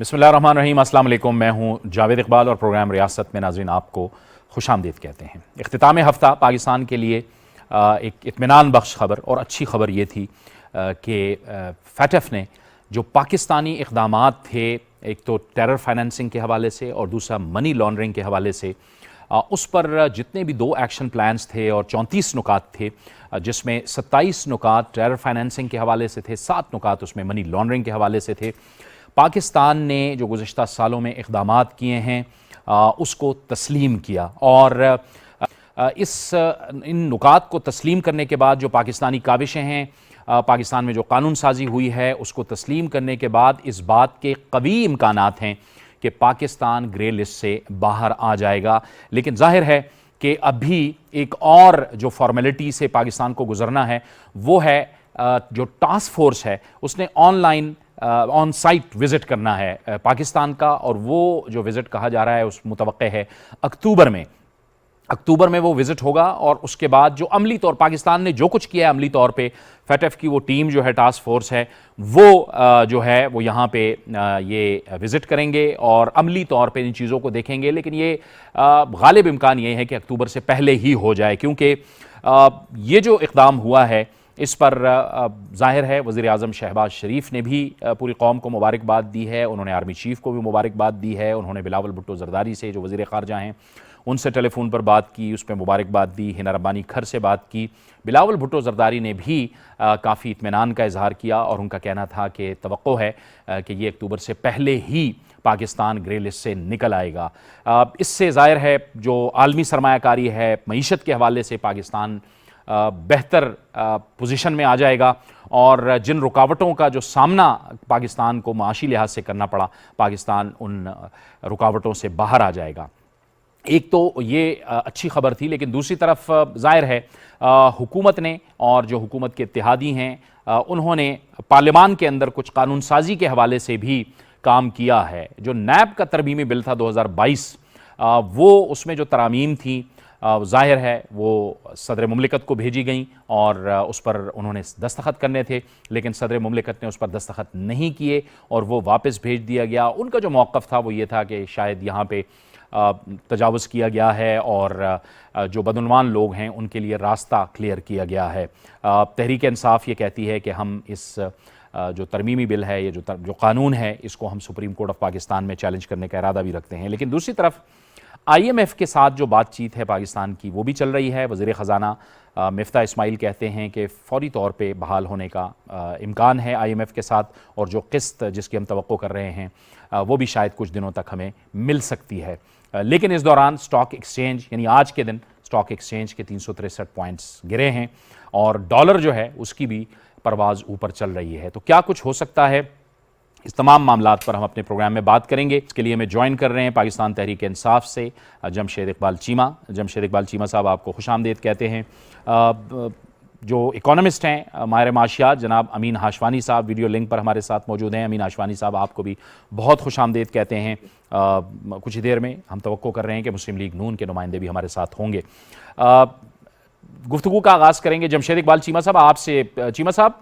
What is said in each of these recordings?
बिस्मिल्लाहिर्रहमानिर्रहीम, अस्सलाम वालेकुम। मैं हूं जावेद इकबाल और प्रोग्राम रियासत में नाज़रीन आपको खुशामदीद कहते हैं। इख्तिताम हफ़्ता पाकिस्तान के लिए एक इत्मीनान बख्श खबर और अच्छी खबर ये थी कि फैटफ ने जो पाकिस्तानी इक़दामात थे, एक तो टेरर फाइनेंसिंग के हवाले से और दूसरा मनी लॉन्ड्रिंग के हवाले से, उस पर जितने भी 2 एक्शन प्लान्स थे और 34 नुकात थे, जिसमें 27 नुकात टेरर फाइनेंसिंग के हवाले से थे, 7 नुकात उसमें मनी लॉन्ड्रिंग के हवाले से थे। पाकिस्तान ने जो गुज़िश्ता सालों में इक़दामात किए हैं उसको तस्लीम किया और इन नुकात को तस्लीम करने के बाद जो पाकिस्तानी काविशें हैं, पाकिस्तान में जो कानून साजी हुई है उसको तस्लीम करने के बाद इस बात के कवी इम्कानात हैं कि पाकिस्तान ग्रे लिस्ट से बाहर आ जाएगा। लेकिन जाहिर है कि अभी एक और जो फॉर्मेलिटी से पाकिस्तान को गुजरना है वो है जो टास्क फोर्स है उसने ऑनलाइन ऑन साइट विज़िट करना है पाकिस्तान का, और वो जो विज़िट कहा जा रहा है उस मुतवक्के है अक्टूबर में वो विज़िट होगा। और उसके बाद जो अमली तौर पाकिस्तान ने जो कुछ किया है अमली तौर पे, फैटफ की वो टीम जो है, टास्क फोर्स है, वो जो है वो यहाँ पे ये विज़िट करेंगे और अमली तौर पे इन चीज़ों को देखेंगे। लेकिन ये गालिब इम्कान ये है कि अक्टूबर से पहले ही हो जाए, क्योंकि ये जो इक़दाम हुआ है इस पर ज़ाहिर है वज़ीर आज़म शहबाज शरीफ ने भी पूरी कौम को मुबारकबाद दी है, उन्होंने आर्मी चीफ़ को भी मुबारकबाद दी है, उन्होंने बिलावल भुट्टो ज़रदारी से जो वज़ीर ख़ारजा हैं उनसे टेलीफोन पर बात की, उस पर मुबारकबाद दी, हिना रब्बानी खर से बात की। बिलावल भुट्टो ज़रदारी ने भी काफ़ी इत्मीनान का इजहार किया और उनका कहना था कि तवक्को है कि ये अक्टूबर से पहले ही पाकिस्तान ग्रे लिस्ट से निकल आएगा। इससे ज़ाहिर है जो आलमी सरमायाकारी है, मईशत के हवाले से पाकिस्तान बेहतर पोजीशन में आ जाएगा और जिन रुकावटों का जो सामना पाकिस्तान को माशी लिहाज से करना पड़ा, पाकिस्तान उन रुकावटों से बाहर आ जाएगा। एक तो ये अच्छी खबर थी, लेकिन दूसरी तरफ ज़ाहिर है हुकूमत ने और जो हुकूमत के इत्तेहादी हैं उन्होंने पार्लियामान के अंदर कुछ कानून साजी के हवाले से भी काम किया है। जो नैब का तरमीमी बिल था 2022, वो उसमें जो तरामीम थी ज़ाहिर है वो सदर मुमलिकत को भेजी गई और उस पर उन्होंने दस्तखत करने थे, लेकिन सदर मुमलिकत ने उस पर दस्तखत नहीं किए और वो वापस भेज दिया गया। उनका जो मौक़िफ़ था वो ये था कि शायद यहाँ पे तजावुज़ किया गया है और जो बदउनवान लोग हैं उनके लिए रास्ता क्लियर किया गया है। तहरीक इंसाफ ये कहती है कि हम इस जो तरमीमी बिल है, ये जो कानून है, इसको हम सुप्रीम कोर्ट ऑफ पाकिस्तान में चैलेंज करने का इरादा भी रखते हैं। लेकिन दूसरी तरफ IMF के साथ जो बातचीत है पाकिस्तान की वो भी चल रही है। वज़ीर ख़ज़ाना मिफ्ता इस्माइल कहते हैं कि फ़ौरी तौर पे बहाल होने का इम्कान है IMF के साथ, और जो क़िस्त जिसकी हम तवक्को कर रहे हैं वो भी शायद कुछ दिनों तक हमें मिल सकती है। लेकिन इस दौरान स्टॉक एक्सचेंज यानी आज के दिन स्टॉक एक्सचेंज के 363 पॉइंट्स गिरे हैं और डॉलर जो है उसकी भी परवाज़ ऊपर चल रही है। तो क्या कुछ हो सकता है, इस तमाम मामलात पर हम अपने प्रोग्राम में बात करेंगे। इसके लिए हमें ज्वाइन कर रहे हैं पाकिस्तान तहरीक इंसाफ से जमशेद इकबाल चीमा। जमशेद इकबाल चीमा साहब आपको खुशामदीद कहते हैं। जो इकोनॉमिस्ट हैं माहिर माशियात जनाब अमीन हाशवानी साहब वीडियो लिंक पर हमारे साथ मौजूद हैं। अमीन हाशवानी साहब आपको भी बहुत खुशामदीद कहते हैं। कुछ ही देर में हम तवक्को कर रहे हैं कि मुस्लिम लीग नून के नुमाइंदे भी हमारे साथ होंगे। गुफ्तगू का आगाज़ करेंगे जमशेद इकबाल चीमा साहब आपसे। चीमा साहब,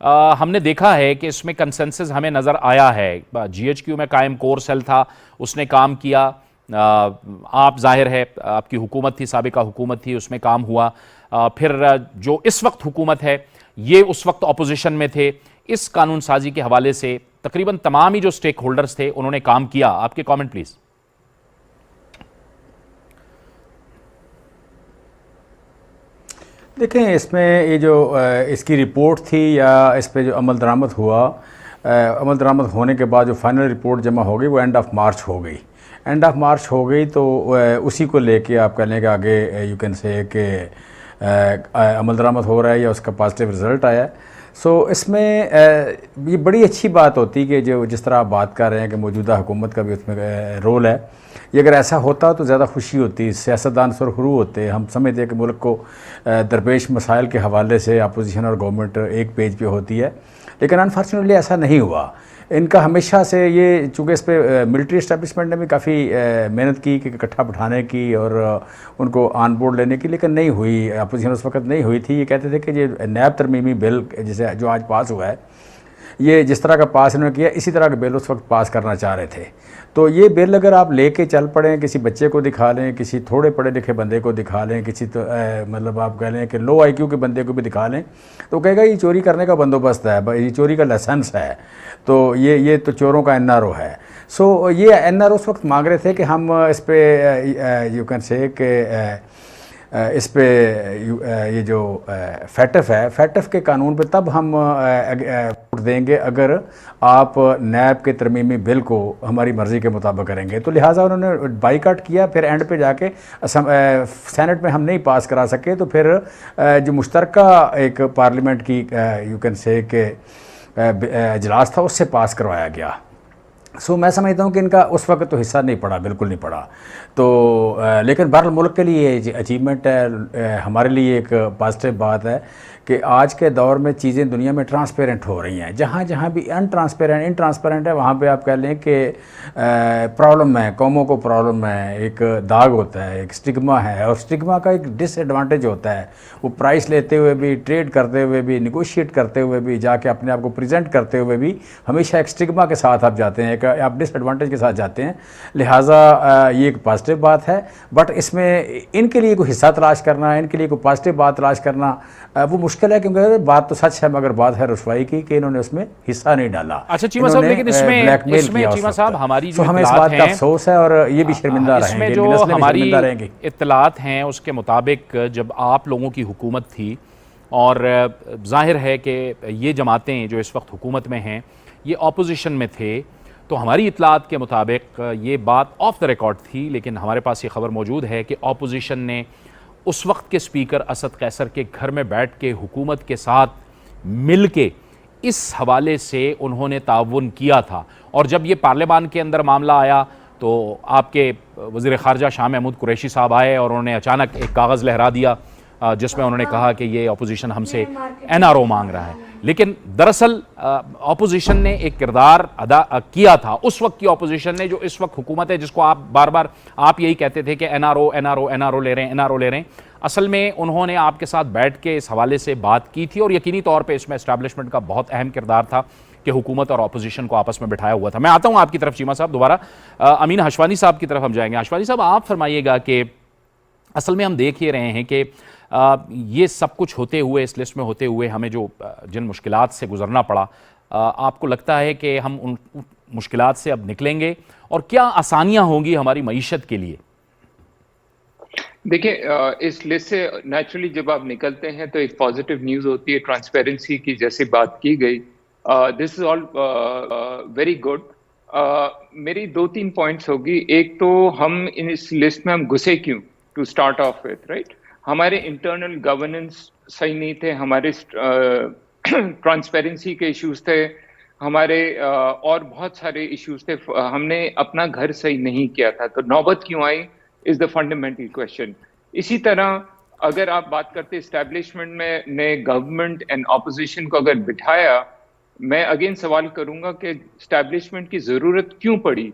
हमने देखा है कि इसमें कंसेंसस हमें नज़र आया है। GHQ में कायम कोर सेल था, उसने काम किया। आप ज़ाहिर है आपकी हुकूमत थी, साबिका हुकूमत थी, उसमें काम हुआ। फिर जो इस वक्त हुकूमत है ये उस वक्त अपोजिशन में थे। इस कानून साजी के हवाले से तकरीबन तमाम ही जो स्टेक होल्डर्स थे उन्होंने काम किया। आपके कमेंट प्लीज़। देखें, इसमें ये जो इसकी रिपोर्ट थी या इस पे जो अमल दरामद हुआ, अमल दरामद होने के बाद जो फाइनल रिपोर्ट जमा हो गई वो एंड ऑफ मार्च हो गई। एंड ऑफ मार्च हो गई तो उसी को लेके आप कह लें कि आगे यू कैन से कि अमल दरामद हो रहा है या उसका पॉजिटिव रिज़ल्ट आया है। सो इसमें ये बड़ी अच्छी बात होती कि जो जिस तरह आप बात कर रहे हैं कि मौजूदा हुकूमत का भी उसमें रोल है। ये अगर ऐसा होता तो ज़्यादा खुशी होती, सियासतदान सुरखरू होते। हम समझते हैं कि मुल्क को दरपेश मसाइल के हवाले से अपोजिशन और गवर्नमेंट एक पेज पे होती है, लेकिन अनफॉर्चुनेटली ऐसा नहीं हुआ। इनका हमेशा से ये, चूँकि इस पर मिलिट्री इस्टेब्लिशमेंट ने भी काफ़ी मेहनत की कि इकट्ठा बिठाने की और उनको ऑन बोर्ड लेने की, लेकिन नहीं हुई। अपोजिशन उस वक्त नहीं हुई थी। ये कहते थे कि ये नैब तरमीमी बिल जिसे जो आज पास हुआ है ये जिस तरह का पास इन्होंने किया, इसी तरह का बिल उस वक्त पास करना चाह रहे थे। तो ये बिल अगर आप लेके चल पड़ें, किसी बच्चे को दिखा लें, किसी थोड़े पढ़े लिखे बंदे को दिखा लें, किसी तो मतलब आप कह लें कि लो आईक्यू के बंदे को भी दिखा लें, तो कहेगा ये चोरी करने का बंदोबस्त है, ये चोरी का लाइसेंस है, तो ये तो चोरों का एनआरओ है। सो ये एनआरओ उस वक्त मांग रहे थे कि हम इस पर यू कैन से कि इस पे ये जो फैटफ है, फैटफ के कानून पे तब हम वोट देंगे अगर आप नैब के तरमीमी बिल को हमारी मर्ज़ी के मुताबिक करेंगे। तो लिहाजा उन्होंने बाईकाट किया। फिर एंड पे जाके सेनेट में हम नहीं पास करा सके, तो फिर जो मुश्तरका एक पार्लियामेंट की यू कैन से कि इजलास था, उससे पास करवाया गया। सो मैं समझता हूँ कि इनका उस वक्त तो हिस्सा नहीं पड़ा, बिल्कुल नहीं पड़ा। तो लेकिन बहरहाल मुल्क के लिए अचीवमेंट है, हमारे लिए एक पॉजिटिव बात है कि आज के दौर में चीज़ें दुनिया में ट्रांसपेरेंट हो रही हैं। जहाँ जहाँ भी इनट्रांसपेरेंट है, वहाँ पे आप कह लें कि प्रॉब्लम है, कौमों को प्रॉब्लम है, एक दाग होता है, एक स्टिग्मा है, और स्टिग्मा का एक डिसएडवांटेज होता है। वो प्राइस लेते हुए भी, ट्रेड करते हुए भी, निगोशिएट करते हुए भी, जाके अपने आप को प्रेजेंट करते हुए भी हमेशा एक स्टिग्मा के साथ आप जाते हैं, आप डिसएडवांटेज के साथ जाते हैं। लिहाजा ये एक पॉजिटिव बात है। बट इसमें इनके लिए कोई हिस्सा तलाश करना, इनके लिए कोई पॉजिटिव बात तलाश करना वो मुश्किल है, क्योंकि बात तो सच है, मगर बात है रुसवाई की कि इन्होंने उसमें हिस्सा नहीं डाला। अच्छा चीमा साहब, लेकिन इसमें चीमा साहब हमारी जो हमें इस बात का अफसोस है, और ये भी शर्मिंदा रहेंगे, इसमें जो हमारी इत्तलात हैं उसके मुताबिक जब आप लोगों की हुकूमत थी, और जाहिर है कि ये जमातें जो इस वक्त हुकूमत में हैं ये ऑपोजिशन में थे, तो हमारी इत्तलात के मुताबिक ये बात ऑफ द रिकॉर्ड थी, लेकिन हमारे पास ये खबर मौजूद है कि ऑपोजिशन ने उस वक्त के स्पीकर असद कैसर के घर में बैठ के हुकूमत के साथ मिल के इस हवाले से उन्होंने ताउन किया था। और जब ये पार्लियामान के अंदर मामला आया तो आपके वज़ीर ख़ारजा शाह महमूद कुरैशी साहब आए और उन्होंने अचानक एक कागज़ लहरा दिया जिसमें उन्होंने कहा कि ये अपोजिशन हमसे एनआरओ मांग रहा है। लेकिन दरअसल अपोजिशन ने एक किरदार अदा किया था, उस वक्त की अपोजिशन ने, जो इस वक्त हुकूमत है, जिसको आप बार बार आप यही कहते थे कि एनआरओ एनआरओ एनआरओ ले रहे हैं, एनआरओ ले रहे हैं। असल में उन्होंने आपके साथ बैठ के इस हवाले से बात की थी, और यकीनी तौर पर इसमें एस्टैब्लिशमेंट का बहुत अहम किरदार था कि हुकूमत और अपोजिशन को आपस में बिठाया हुआ था। मैं आता हूँ आपकी तरफ चीमा साहब, दोबारा अमीन हशवानी साहब की तरफ हम जाएंगे। हशवानी साहब, आप फरमाइएगा कि असल में हम देख ही रहे हैं कि ये सब कुछ होते हुए, इस लिस्ट में होते हुए, हमें जो जिन मुश्किलात से गुजरना पड़ा, आपको लगता है कि हम उन मुश्किलात से अब निकलेंगे, और क्या आसानियां होंगी हमारी मईशत के लिए? देखिए, इस लिस्ट से नेचुरली जब आप निकलते हैं तो एक पॉजिटिव न्यूज़ होती है, ट्रांसपेरेंसी की जैसे बात की गई। This is all very good. मेरी 2-3 पॉइंट्स होगी। एक तो हम इस लिस्ट में हम घुसे क्यों, to start off with, right. हमारे इंटरनल गवर्नेंस सही नहीं थे, हमारे ट्रांसपेरेंसी के इश्यूज थे, हमारे और बहुत सारे इश्यूज थे। हमने अपना घर सही नहीं किया था, तो नौबत क्यों I is the fundamental question. इसी तरह अगर आप बात करते इस्टेब्लिशमेंट में ने गवर्नमेंट एंड ऑपोजिशन को अगर बिठाया, मैं अगेन सवाल करूंगा कि इस्टेब्लिशमेंट की जरूरत क्यों पड़ी,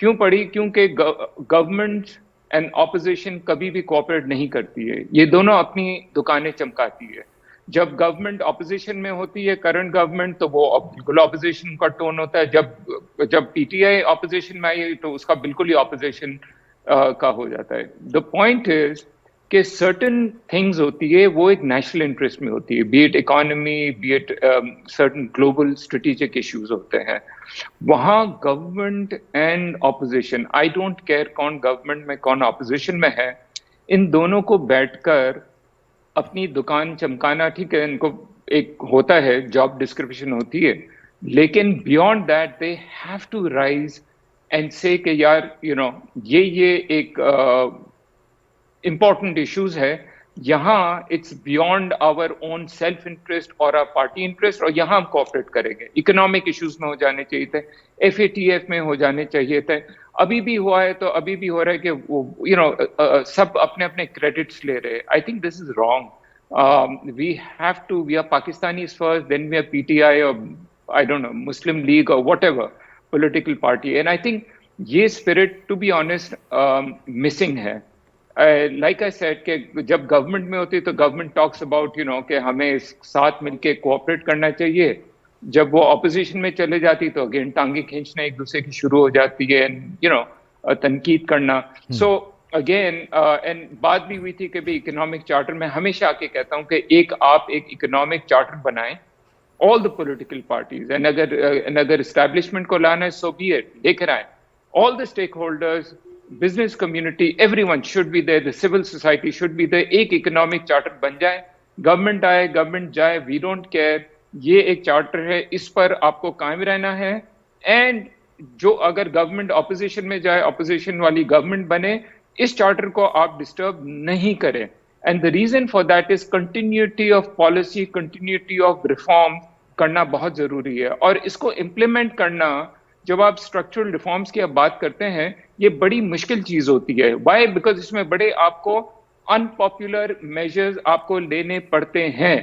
क्योंकि गवर्नमेंट एंड ऑपोजिशन कभी भी कोऑपरेट नहीं करती है, ये दोनों अपनी दुकानें चमकाती है। जब गवर्नमेंट ऑपोजिशन में होती है, करंट गवर्नमेंट, तो वो बिल्कुल ऑपोजिशन का टोन होता है। जब पीटीआई ऑपोजिशन में आई तो उसका बिल्कुल ही ऑपोजिशन का हो जाता है। द पॉइंट इज कि सर्टन थिंग्स होती है वो एक नेशनल इंटरेस्ट में होती है, B it economy, B it certain global strategic issues होते हैं। वहाँ government and opposition, I don't care कौन गवर्नमेंट में कौन ऑपोजिशन में है, इन दोनों को बैठकर अपनी दुकान चमकाना, ठीक है, इनको एक होता है, जॉब डिस्क्रिप्शन होती है, लेकिन beyond that they have to rise and say कि यार ये एक important issues है, यहाँ it's beyond our own self interest और our party interest, और यहाँ हम cooperate करेंगे। इकोनॉमिक इश्यूज में हो जाने चाहिए थे, FATF में हो जाने चाहिए थे, अभी भी हुआ है तो अभी भी हो रहा है कि वो सब अपने अपने क्रेडिट्स ले रहे हैं। I think this is wrong. We are Pakistanis first, then we are PTI और I don't know Muslim League और whatever political party, and I think ये spirit to be honest missing है। लाइक आई सेड कि जब गवर्नमेंट में होती है तो गवर्नमेंट टॉक्स अबाउट कि हमें साथ मिलके कोऑपरेट करना चाहिए, जब वो ऑपोजिशन में चले जाती तो अगेन टांगे खींचना एक दूसरे की शुरू हो जाती है, तनकीद करना। सो अगेन एंड बात भी हुई थी कि भी इकोनॉमिक चार्टर, में हमेशा आके कहता हूं कि आप एक इकोनॉमिक चार्टर बनाएं, all the political parties, and अगर एस्टैब्लिशमेंट को लाना है सो बी इट, लेकर आए all the stakeholders, business community, everyone should be there, the civil society should be there, एक इकोनॉमिक चार्टर बन जाए, गवर्नमेंट आए गवर्नमेंट जाए, वी डोंट केयर, ये एक चार्टर है, इस पर आपको कायम रहना है। एंड जो अगर गवर्नमेंट ऑपोजिशन में जाए, ऑपोजिशन वाली गवर्नमेंट बने, इस चार्टर को आप डिस्टर्ब नहीं करें। And the reason for that is continuity of policy, continuity of reform करना बहुत जरूरी है। और इसको इम्प्लीमेंट करना, जब आप स्ट्रक्चरल रिफॉर्म्स की अब बात करते हैं, ये बड़ी मुश्किल चीज होती है। वाई? बिकॉज इसमें बड़े आपको अनपॉपुलर मेजर्स आपको लेने पड़ते हैं।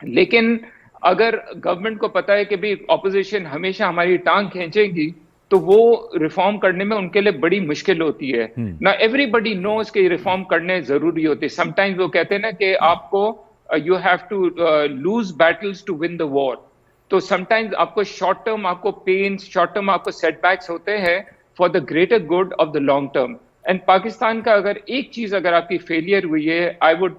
लेकिन अगर गवर्नमेंट को पता है कि भाई ऑपोजिशन हमेशा हमारी टांग खींचेगी, तो वो रिफॉर्म करने में उनके लिए बड़ी मुश्किल होती है ना। एवरीबडी नोज कि रिफॉर्म करने जरूरी होते हैं। समटाइम्स वो कहते हैं ना कि आपको you have to lose battles to win the war. तो समटाइम्स आपको शॉर्ट टर्म आपको पेन्स, शॉर्ट टर्म आपको सेटबैक्स होते हैं for the greater good of the long term. And Pakistan का अगर एक चीज अगर आपकी फेलियर हुई है, आई वुड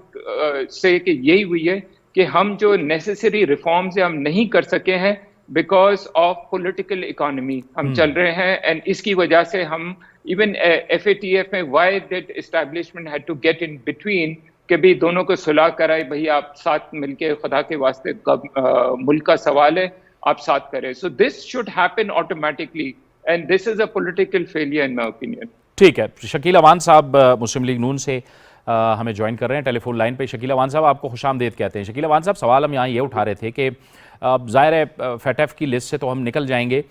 से कि यही हुई है कि हम जो नेसेसरी रिफॉर्म्स हम नहीं कर सके हैं बिकॉज ऑफ पॉलिटिकल इकोनॉमी हम चल रहे हैं। एंड इसकी वजह से हम इवन FATF में why did establishment had to get in between कि भी दोनों को सुलह कराए, भाई आप साथ मिलके, खुदा के वास्ते मुल्क का सवाल है, आप साथ करें। So this should happen automatically and this is a political failure in my opinion. ठीक है, शकील अवान साहब मुस्लिम लीग नून से हमें ज्वाइन कर रहे हैं टेलीफोन लाइन पे। शकील अवान साहब, आपको खुशामदीद कहते हैं। शकील अवान साहब, सवाल हम यहाँ ये उठा रहे थे कि ज़ाहिर है FATF की लिस्ट से तो हम निकल जाएंगे,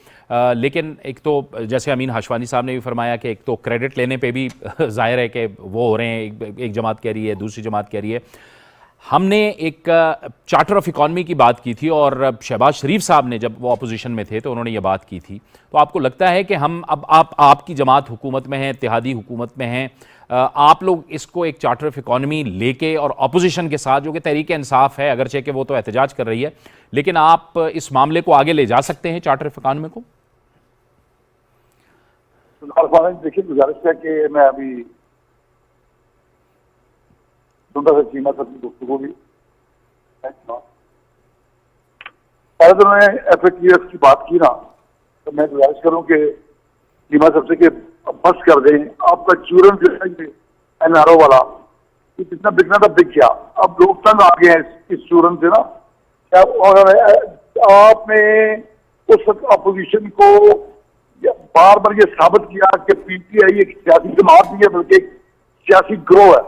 लेकिन एक तो जैसे अमीन हाशवानी साहब ने भी फरमाया कि एक तो क्रेडिट लेने पे भी ज़ाहिर है कि वो हो रहे हैं, एक जमात कह रही है, दूसरी जमात कह रही है। हमने एक चार्टर ऑफ इकॉनमी की बात की थी और शहबाज शरीफ साहब ने जब वो अपोजिशन में थे तो उन्होंने ये बात की थी। तो आपको लगता है कि हम अब आपकी जमात हुकूमत में है, इत्तेहादी हुकूमत में हैं, आप लोग इसको एक चार्टर ऑफ इकॉनमी लेके और अपोजिशन के साथ, जो कि तहरीक इंसाफ है, अगरचे कि वो तो एहतजाज कर रही है, लेकिन आप इस मामले को आगे ले जा सकते हैं चार्टर ऑफ इकॉनमी को? देखिए, गुजारिश है कि मैं अभी चीमा सर की गुफ्तगू भी, पहले तो मैं FATF की बात की ना, तो मैं गुजारिश करूं कि चीमा सर से कि बस कर दें। आपका चूरन जो है ये NRO वाला, ये जितना बिकना था बिक गया, अब लोग तंग आ गए हैं इस चूरन से ना। क्या आपने उस वक्त अपोजिशन को बार बार ये साबित किया कि PTI एक सियासी जमात नहीं है बल्कि एक सियासी ग्रोह है,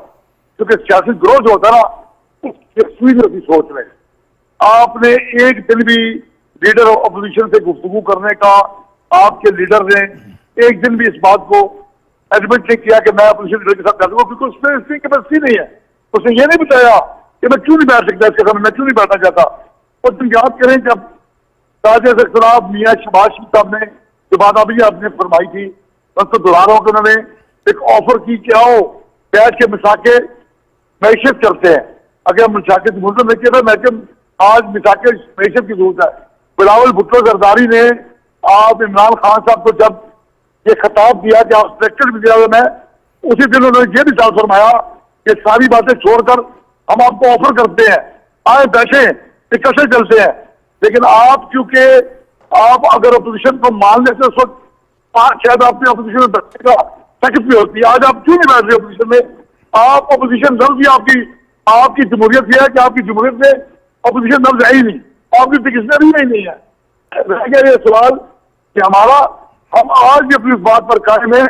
क्योंकि सियासी ग्रोह जो होता है ना, उसकी सोच में आपने एक दिन भी लीडर अपोजिशन से गुफ्तगू करने का, आपके लीडर ने एक दिन भी इस बात को एडमिट नहीं किया कि मैं अपोजिशन लीडर के साथ बैठूंगा, क्योंकि उसमें इसकी कैपेसिटी नहीं है। उसने ये नहीं बताया कि मैं क्यों नहीं बैठ सकता इसके सामने, मैं क्यों नहीं बैठना चाहता। और तुम याद करें जब ताजे सरखराब मियाँ शहबाज शरीफ साहब ने जो बात अभी आपने फरमाई थी, मैं उसको दोहरा रहा हूँ कि उन्होंने एक ऑफर की कि आओ बैठ के मिसाके मैशत करते हैं। अगर मिसाके मुल्क में किया था, मैं आज मिसाके मैशत की जरूरत है। बिलावल भुट्टो जरदारी ने आप इमरान खान साहब को जब ये खिताब दिया कि आप सेक्टर भी दिया, मैं उसी दिन उन्होंने ये भी साल फरमाया कि सारी बातें छोड़कर हम आपको ऑफर करते हैं, आए बैठे इकट्ठे चलते हैं। लेकिन आप चूंकि आप अगर अपोजिशन को मान लेते उस वक्त शायद आपने अपोजिशन में बैठने का ताकत भी होती है। आज आप क्यों नहीं बैठ रहे अपोजिशन में? आप अपोजिशन लफ्ज ही आपकी जमहूरियत यह है कि आपकी जमहूरियत में अपोजिशन लफ्ज है ही नहीं, आपकी डिक्शनरी में ही नहीं है। रह गया ये सवाल कि हम आज भी अपनी इस बात पर कायम है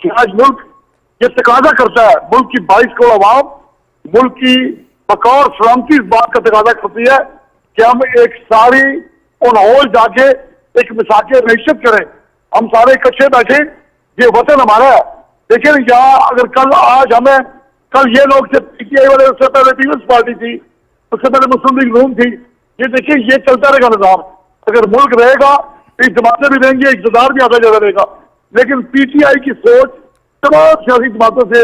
कि आज मुल्क ये तकाजा करता है, मुल्क की 22 करोड़ आवाम, मुल्क की बकौर सलामती इस बात का तकाजा करती है कि हम एक सारी उनहोल जाके एक मिसाके मैशत करें, हम सारे इकट्ठे बैठे, ये वतन हमारा है। लेकिन यहाँ अगर कल ये लोग थे PTI वाले, उससे पहले पीपल्स पार्टी थी, उससे पहले मुस्लिम लीग नून थी, ये देखिए ये चलता रहेगा निजाम। अगर मुल्क रहेगा तो जमातें भी रहेंगी, इक़्तिदार भी आता जाता रहेगा। लेकिन PTI की सोच तमाम सियासी जमातों से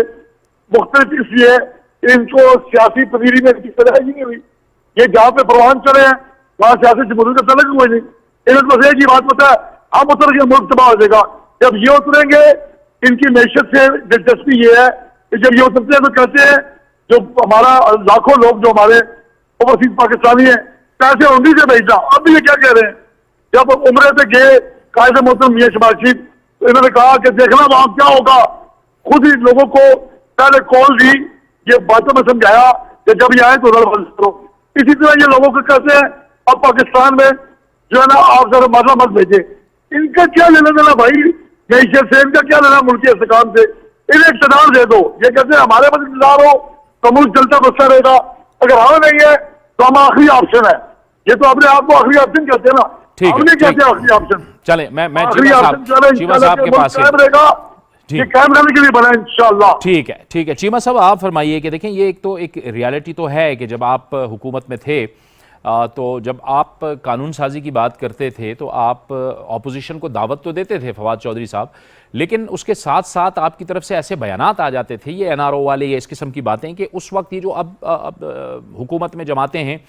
मुख्तलिफ इसलिए इनको सियासी पनीरी में इनकी तरह ही नहीं हुई। ये जहाँ पे परवान चले हैं वहां सियासी जमहूरियत का तलक कोई नहीं। इन्हें बस एक ही बात पता है, हम उतर के मुल्क तबाह हो जाएगा। जब ये उतरेंगे, इनकी मैशत से दिलचस्पी ये है कि जब ये उतरते हैं तो कहते हैं जो हमारा लाखों लोग जो हमारे ओवरसीज पाकिस्तानी है पैसे उन्हीं से भेजना। अब भी ये क्या कह रहे हैं, जब उम्रे पे गए कायद मोहतरम मियां शहबाज शरीफ, तो इन्होंने कहा कि देखना वहां क्या होगा। खुद ही लोगों को पहले कॉल दी, ये बातों में समझाया कि जब ये आए तो बंद करो। इसी तरह ये लोगों को कहते हैं अब पाकिस्तान में जो है ना आप जरा मरना मत भेजे। इनका क्या लेना देना भाई मैशत से, इनका क्या लेना मुल्क के इस्तेकाम से। इन्हें इक़्तिदार दे दो। ये कहते हैं हमारे पास इक़्तिदार हो तो मुल्क चलता बसता रहेगा, अगर हमें नहीं है तो हम आखिरी ऑप्शन है। ये तो अपने आप को आखिरी ऑप्शन कहते हैं ना, हमने कहते हैं आखिरी ऑप्शन। चले मैं आखिरी ऑप्शन चीमा साहब के पास रहेगा, ये कायम रहने के लिए बना इंशाअल्लाह। ठीक है चीमा साहब आप फरमाइए कि देखें ये एक तो एक रियलिटी तो है कि जब आप हुकूमत में थे तो जब आप कानून साजी की बात करते थे तो आप ऑपोजिशन को दावत तो देते थे फवाद चौधरी साहब, लेकिन उसके साथ साथ आपकी तरफ से ऐसे बयानात आ जाते थे ये एनआरओ वाले या इस किस्म की बातें कि उस वक्त ये जो अब हुकूमत में जमातें हैं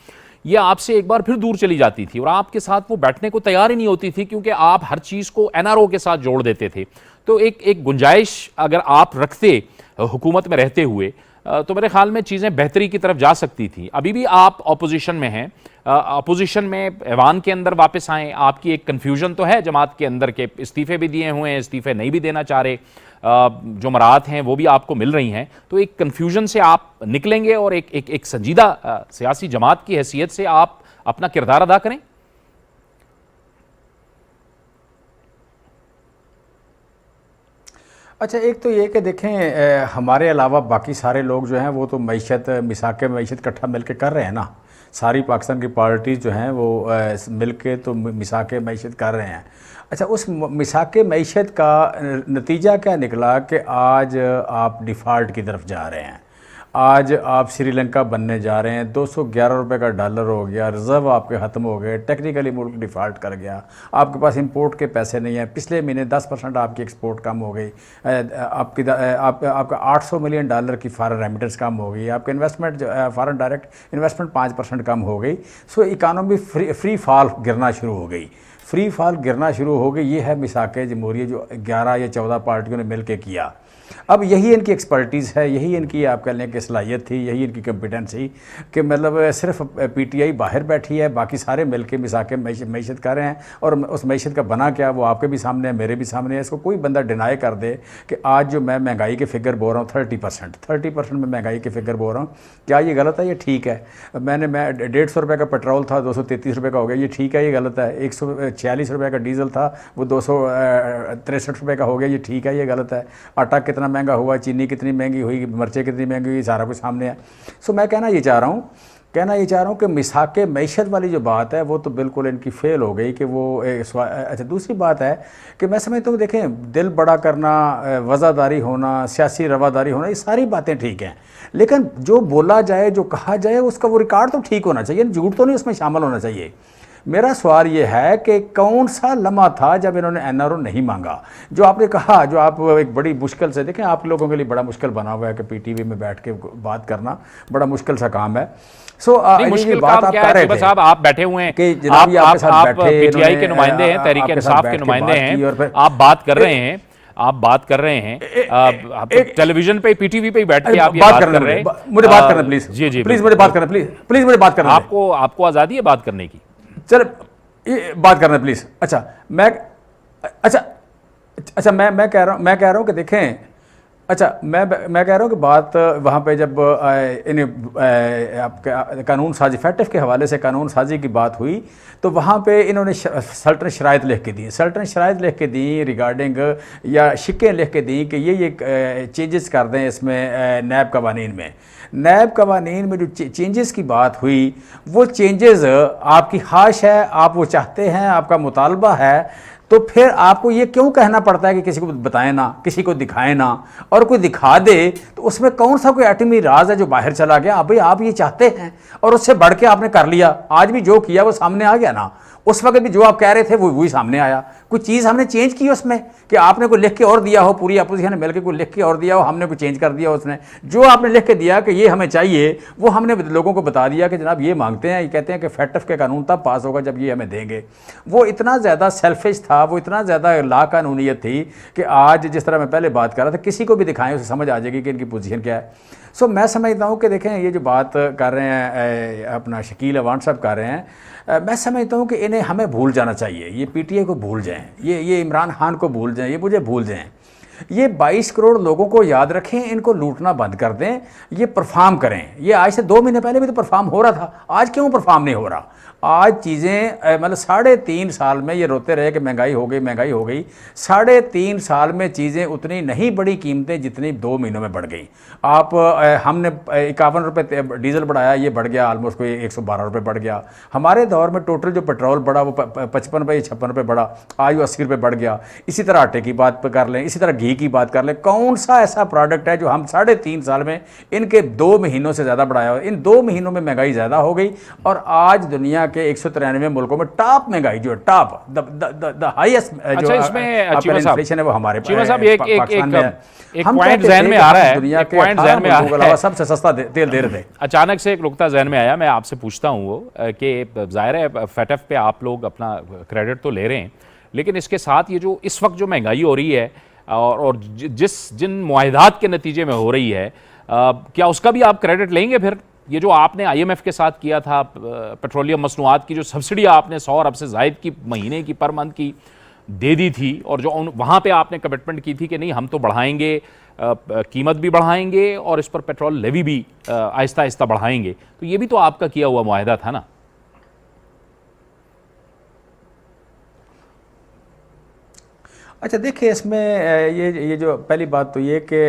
ये आपसे एक बार फिर दूर चली जाती थी और आपके साथ वो बैठने को तैयार ही नहीं होती थी क्योंकि आप हर चीज़ को एनआरओ के साथ जोड़ देते थे। तो एक गुंजाइश अगर आप रखते हुकूमत में रहते हुए तो मेरे ख्याल में चीज़ें बेहतरी की तरफ जा सकती थी। अभी भी आप अपोजिशन में हैं, अपोजिशन में ऐवान के अंदर वापस आएँ। आपकी एक कन्फ्यूजन तो है जमात के अंदर के, इस्तीफ़े भी दिए हुए हैं, इस्तीफ़े नहीं भी देना चाह रहे, जो मराहत हैं वो भी आपको मिल रही हैं। तो एक कन्फ्यूजन से आप निकलेंगे और एक संजीदा सियासी जमात की हैसियत से आप अपना किरदार अदा करें। अच्छा, एक तो ये कि देखें हमारे अलावा बाकी सारे लोग जो हैं वो तो मईशत मिसाक मईशत इकट्ठा मिल के कर रहे हैं ना। सारी पाकिस्तान की पार्टीज़ जो हैं वो मिल के तो मिसाक मईशत कर रहे हैं। अच्छा, उस मिसाक मईशत का नतीजा क्या निकला कि आज आप डिफ़ॉल्ट की तरफ जा रहे हैं। आज आप श्रीलंका बनने जा रहे हैं। 211 रुपए का डॉलर हो गया, रिज़र्व आपके ख़त्म हो गए, टेक्निकली मुल्क डिफ़ॉल्ट कर गया, आपके पास इंपोर्ट के पैसे नहीं हैं। पिछले महीने 10% आपकी एक्सपोर्ट कम हो गई, आपका 800 मिलियन डॉलर की फॉरेन रेमिटेंस कम हो गई, आपके इन्वेस्टमेंट फॉरेन डायरेक्ट इन्वेस्टमेंट 5% कम हो गई। सो इकानमी फ्री फॉल गिरना शुरू हो गई, फ्री फॉल गिरना शुरू हो गई। ये है मिसाक जमहूरियत जो 11 या 14 पार्टियों ने मिल के किया। अब यही इनकी एक्सपर्टीज़ है, यही इनकी आप कह लें कि सलाहियत थी, यही इनकी कॉम्पिटेंस थी कि मतलब सिर्फ पीटीआई बाहर बैठी है, बाकी सारे मिल के मिसाक मईशत कर रहे हैं। और उस मईशत का बना क्या वो आपके भी सामने है, मेरे भी सामने है। इसको कोई बंदा डिनाई कर दे कि आज जो मैं महंगाई के फिगर बोल रहा हूँ 30% में महंगाई के फिगर बोल रहा हूँ, क्या ये गलत है? ये ठीक है। मैं 150 रुपये का पेट्रोल था 233 रुपये का हो गया, ये ठीक है? ये गलत है। 146 रुपये का डीजल था वो 263 रुपये का हो गया, ये ठीक है? ये गलत है। आटा कितना महंगा हुआ, चीनी कितनी महंगी हुई, मिर्चें कितनी महंगी हुई, सारा कुछ सामने है। सो मैं कहना ये चाह रहा हूँ कि मिसाक मईशत वाली जो बात है वो तो बिल्कुल इनकी फेल हो गई कि वो अच्छा। दूसरी बात है कि मैं समझता हूँ देखें दिल बड़ा करना, वज़ादारी होना, सियासी रवादारी होना, ये सारी बातें ठीक हैं, लेकिन जो बोला जाए जो कहा जाए उसका वो रिकॉर्ड तो ठीक होना चाहिए, झूठ तो नहीं उसमें शामिल होना चाहिए। मेरा सवाल ये है कि कौन सा लम्हा था जब इन्होंने एनआरओ नहीं मांगा? जो आपने कहा, जो आप एक बड़ी मुश्किल से, देखें आप लोगों के लिए बड़ा मुश्किल बना हुआ है कि पीटीवी में बैठ के बात करना बड़ा मुश्किल सा काम है। सो मुश्किल बात आप कर रहे थे साहब, आप बैठे हुए हैं कि आप पीटीआई के नुमाइंदे हैं, तहरीक इंसाफ के नुमाइंदे हैं, आप बात कर रहे हैं, टेलीविजन पे पीटीवी पे बैठ के आप ये बात कर रहे हैं। मुझे बात करना प्लीज, जी प्लीज मुझे बात करना, प्लीज मुझे बात करना। आपको आज़ादी है बात करने की, चल ये बात करना प्लीज। अच्छा मैं कह रहा हूँ कि देखें, अच्छा मैं कह रहा हूँ कि बात वहाँ पे जब आपके कानून साजी फैटफ के हवाले से कानून साजी की बात हुई तो वहाँ पे इन्होंने सल्टन शराइत लिख के दी रिगार्डिंग या शिक्कें लिख के दी कि ये चेंजेस कर दें इसमें नैब कवानीन में। नैब कवानीन में जो चेंजेस की बात हुई वो चेंजेस आपकी ख्वाहिश है, आप वो चाहते हैं, आपका मुतालबा है, तो फिर आपको ये क्यों कहना पड़ता है कि किसी को बताएं ना, किसी को दिखाएं ना? और कोई दिखा दे तो उसमें कौन सा कोई एटमी राज है जो बाहर चला गया? भाई आप ये चाहते हैं और उससे बढ़ के आपने कर लिया, आज भी जो किया वो सामने आ गया ना। उस वक्त भी जो आप कह रहे थे वो वही सामने आया। कोई चीज़ हमने चेंज की उसमें कि आपने कोई लिख के और दिया हो, पूरी अपोजिशन ने मिलकर कोई लिख के और दिया हो, हमने कोई चेंज कर दिया उसने। जो आपने लिख के दिया कि ये हमें चाहिए, वो हमने लोगों को बता दिया कि जनाब ये मांगते हैं, ये कहते हैं कि फैटफ के कानून तब पास होगा जब ये हमें देंगे। वो इतना ज़्यादा सेल्फिश था, वो इतना ज़्यादा लाकानूनियत थी कि आज जिस तरह मैं पहले बात कर रहा था, किसी को भी दिखाएं उसे समझ आ जाएगी कि इनकी पोजीशन क्या है। सो मैं समझता हूँ कि देखें, ये जो बात कर रहे हैं अपना शकील अवान साहब कर रहे हैं, मैं समझता हूँ कि इन्हें हमें भूल जाना चाहिए। ये पीटीआई को भूल जाएं, ये इमरान खान को भूल जाएं, ये मुझे भूल जाएं। ये 22 करोड़ लोगों को याद रखें, इनको लूटना बंद कर दें, ये परफॉर्म करें। ये आज से 2 महीने पहले भी तो परफॉर्म हो रहा था, आज क्यों परफॉर्म नहीं हो रहा? आज चीज़ें मतलब 3.5 साल में ये रोते रहे कि महंगाई हो गई, महंगाई हो गई। 3.5 साल में चीज़ें उतनी नहीं बढ़ी, कीमतें जितनी 2 महीनों में बढ़ गई। आप हमने 51 रुपये डीजल बढ़ाया, ये बढ़ गया ऑलमोस्ट कोई 112 रुपये बढ़ गया। हमारे दौर में टोटल जो पेट्रोल बढ़ा वो 55 रुपये 56 रुपये बढ़ा, आज वो 80 रुपये बढ़ गया। इसी तरह आटे की बात कर लें, इसी तरह घी की बात कर लें। कौन सा ऐसा प्रोडक्ट है जो हम 3.5 साल में इनके 2 महीनों से ज़्यादा बढ़ाया हो? इन 2 महीनों में महंगाई ज़्यादा हो गई और आज दुनिया के 193 मुल्कों में टॉप महंगाई जो है, टॉप द हाईएस्ट जो इन्फ्लेशन है वो हमारे पाकिस्तान में है। एक पॉइंट जहन में आ रहा है, दुनिया के अलावा सबसे सस्ता तेल दे रहे थे। अचानक से एक नुकता जहन में आया, मैं आपसे पूछता हूँ वो कि जाहिर है फैटफ पे आप लोग अपना क्रेडिट तो ले रहे हैं, लेकिन इसके साथ ये जो इस वक्त जो महंगाई हो रही है और जिन मुआहिदात के नतीजे में हो रही है, क्या उसका भी आप क्रेडिट लेंगे? फिर ये जो आपने आईएमएफ के साथ किया था, पेट्रोलियम मसनूआत की जो सब्सिडी आपने 100 अरब से ज़ायद की महीने की पर मंथ की दे दी थी, और जो वहाँ पे आपने कमिटमेंट की थी कि नहीं हम तो बढ़ाएंगे, कीमत भी बढ़ाएंगे और इस पर पेट्रोल लेवी भी आहिस्ता आहिस्ता बढ़ाएंगे, तो ये भी तो आपका किया हुआ मुआहिदा था ना? अच्छा देखिए, इसमें ये जो पहली बात तो ये कि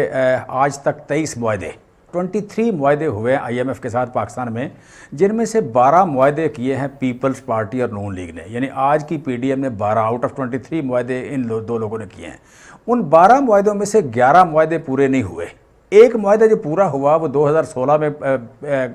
आज तक 23 मुआहदे 23 मुआहदे हुए हैं आईएमएफ के साथ पाकिस्तान में, जिनमें से 12 मुआहदे किए हैं पीपल्स पार्टी और नून लीग ने। यानी आज की पीडीएम ने 12 आउट ऑफ 23 मुआहदे इन दो लोगों ने किए हैं। उन 12 मुआहदों में से 11 मुआहदे पूरे नहीं हुए। एक मुआहदा जो पूरा हुआ वो 2016 में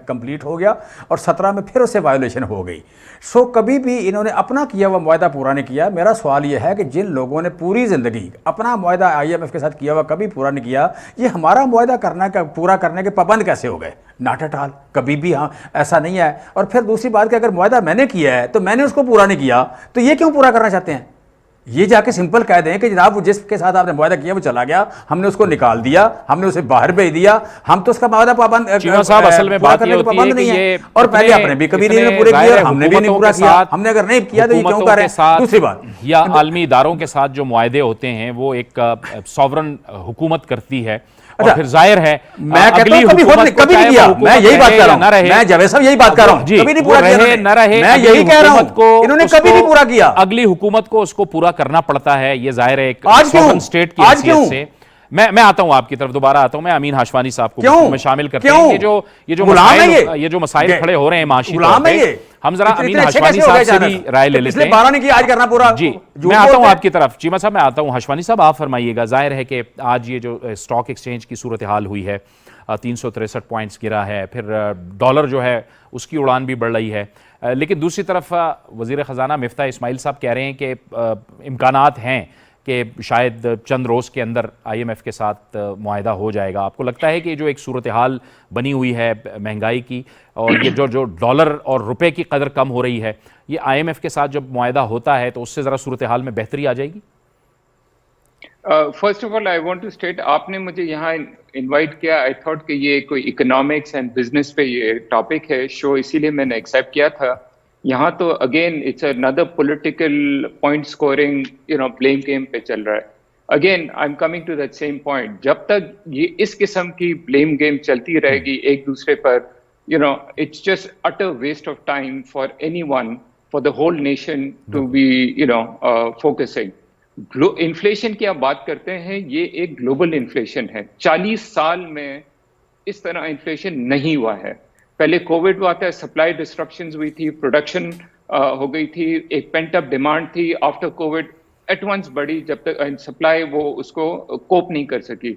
कंप्लीट हो गया और 17 में फिर उससे वायोलेशन हो गई। सो कभी भी इन्होंने अपना किया हुआ मुआहदा पूरा नहीं किया। मेरा सवाल ये है कि जिन लोगों ने पूरी ज़िंदगी अपना मुआहदा आईएमएफ के साथ किया हुआ कभी पूरा नहीं किया, ये हमारा मुआहदा पूरा करने के पाबंद कैसे हो गए? नॉट एट ऑल, कभी भी हाँ ऐसा नहीं है। और फिर दूसरी बात कि अगर मुआहदा मैंने किया है तो मैंने उसको पूरा नहीं किया, तो ये क्यों पूरा करना चाहते हैं? ये जाके सिंपल कह दें कि जनाब वो जिसके साथ आपने मुआहदा किया वो चला गया, हमने उसको निकाल दिया, हमने उसे बाहर भेज दिया, हम तो उसका मुआहदा पाबंद साहब असल में बात ये होती है कि ये और पहले आपने भी कभी नहीं पूरे किए और हमने भी नहीं पूरा किया। हमने अगर नहीं किया तो ये क्यों कर रहे हैं? दूसरी बात, या आलमी इदारों के साथ जो मुआहदे होते हैं वो एक सॉवरन हुकूमत करती है और फिर जाहिर है मैं कहता हूं कभी नहीं किया। मैं यही बात कर रहा हूं, मैं जावेद साहब यही बात कर रहा हूं, कभी नहीं पूरा किया न रहे, मैं यही कह रहा हूं, इन्होंने कभी नहीं पूरा किया। अगली हुकूमत को उसको पूरा करना पड़ता है, ये जाहिर है एक सॉवरन स्टेट की हैसियत से। मैं आता हूं आपकी तरफ, दोबारा आता हूं। मैं अमीन हाशवानी साहब को मैं शामिल करते हैं। ये जो मसाइल खड़े हो रहे हैं माशी तौर पे, हम जरा अमीन हाशवानी साहब से भी राय ले लेते हैं। 12 नहीं किया, आज करना पूरा। जी मैं आता हूं आपकी तरफ। चीमा साहब मैं आता हूं, हाशवानी साहब आप फरमाइएगा। जाहिर है कि आज ये जो स्टॉक एक्सचेंज की सूरत हाल हुई है, 363 पॉइंट्स गिरा है, फिर डॉलर जो है उसकी उड़ान भी बढ़ रही है, लेकिन दूसरी तरफ वज़ीर ख़जाना मिफ्ता इस्माइल साहब कह रहे हैं कि इम्कानात हैं कि शायद चंद रोज़ के अंदर आईएमएफ के साथ मुआहिदा हो जाएगा। आपको लगता है कि जो एक सूरत हाल बनी हुई है महंगाई की और ये जो डॉलर और रुपए की कदर कम हो रही है, ये आईएमएफ के साथ जब मुआहिदा होता है तो उससे ज़रा सूरत हाल में बेहतरी आ जाएगी? First of all I want to state, आपने मुझे यहाँ इनवाइट किया, आई थॉट कि ये कोई इकोनॉमिक्स एंड बिजनेस पे ये टॉपिक है शो, इसीलिए मैंने एक्सेप्ट किया था। यहाँ तो again it's another political point scoring blame game पे चल रहा है। Again I am coming to that same point, जब तक ये इस किस्म की ब्लेम गेम चलती रहेगी एक दूसरे पर, it's just utter waste of time for anyone, for the whole nation to be focusing. Inflation की आप बात करते हैं, ये एक ग्लोबल इन्फ्लेशन है। 40 साल में इस तरह इन्फ्लेशन नहीं हुआ है। पहले कोविड हुआ था, सप्लाई डिस्ट्रप्शंस हुई थी, प्रोडक्शन हो गई थी, एक पेंट अप डिमांड थी, आफ्टर कोविड एट वंस बढ़ी, जब तक सप्लाई वो उसको कोप नहीं कर सकी।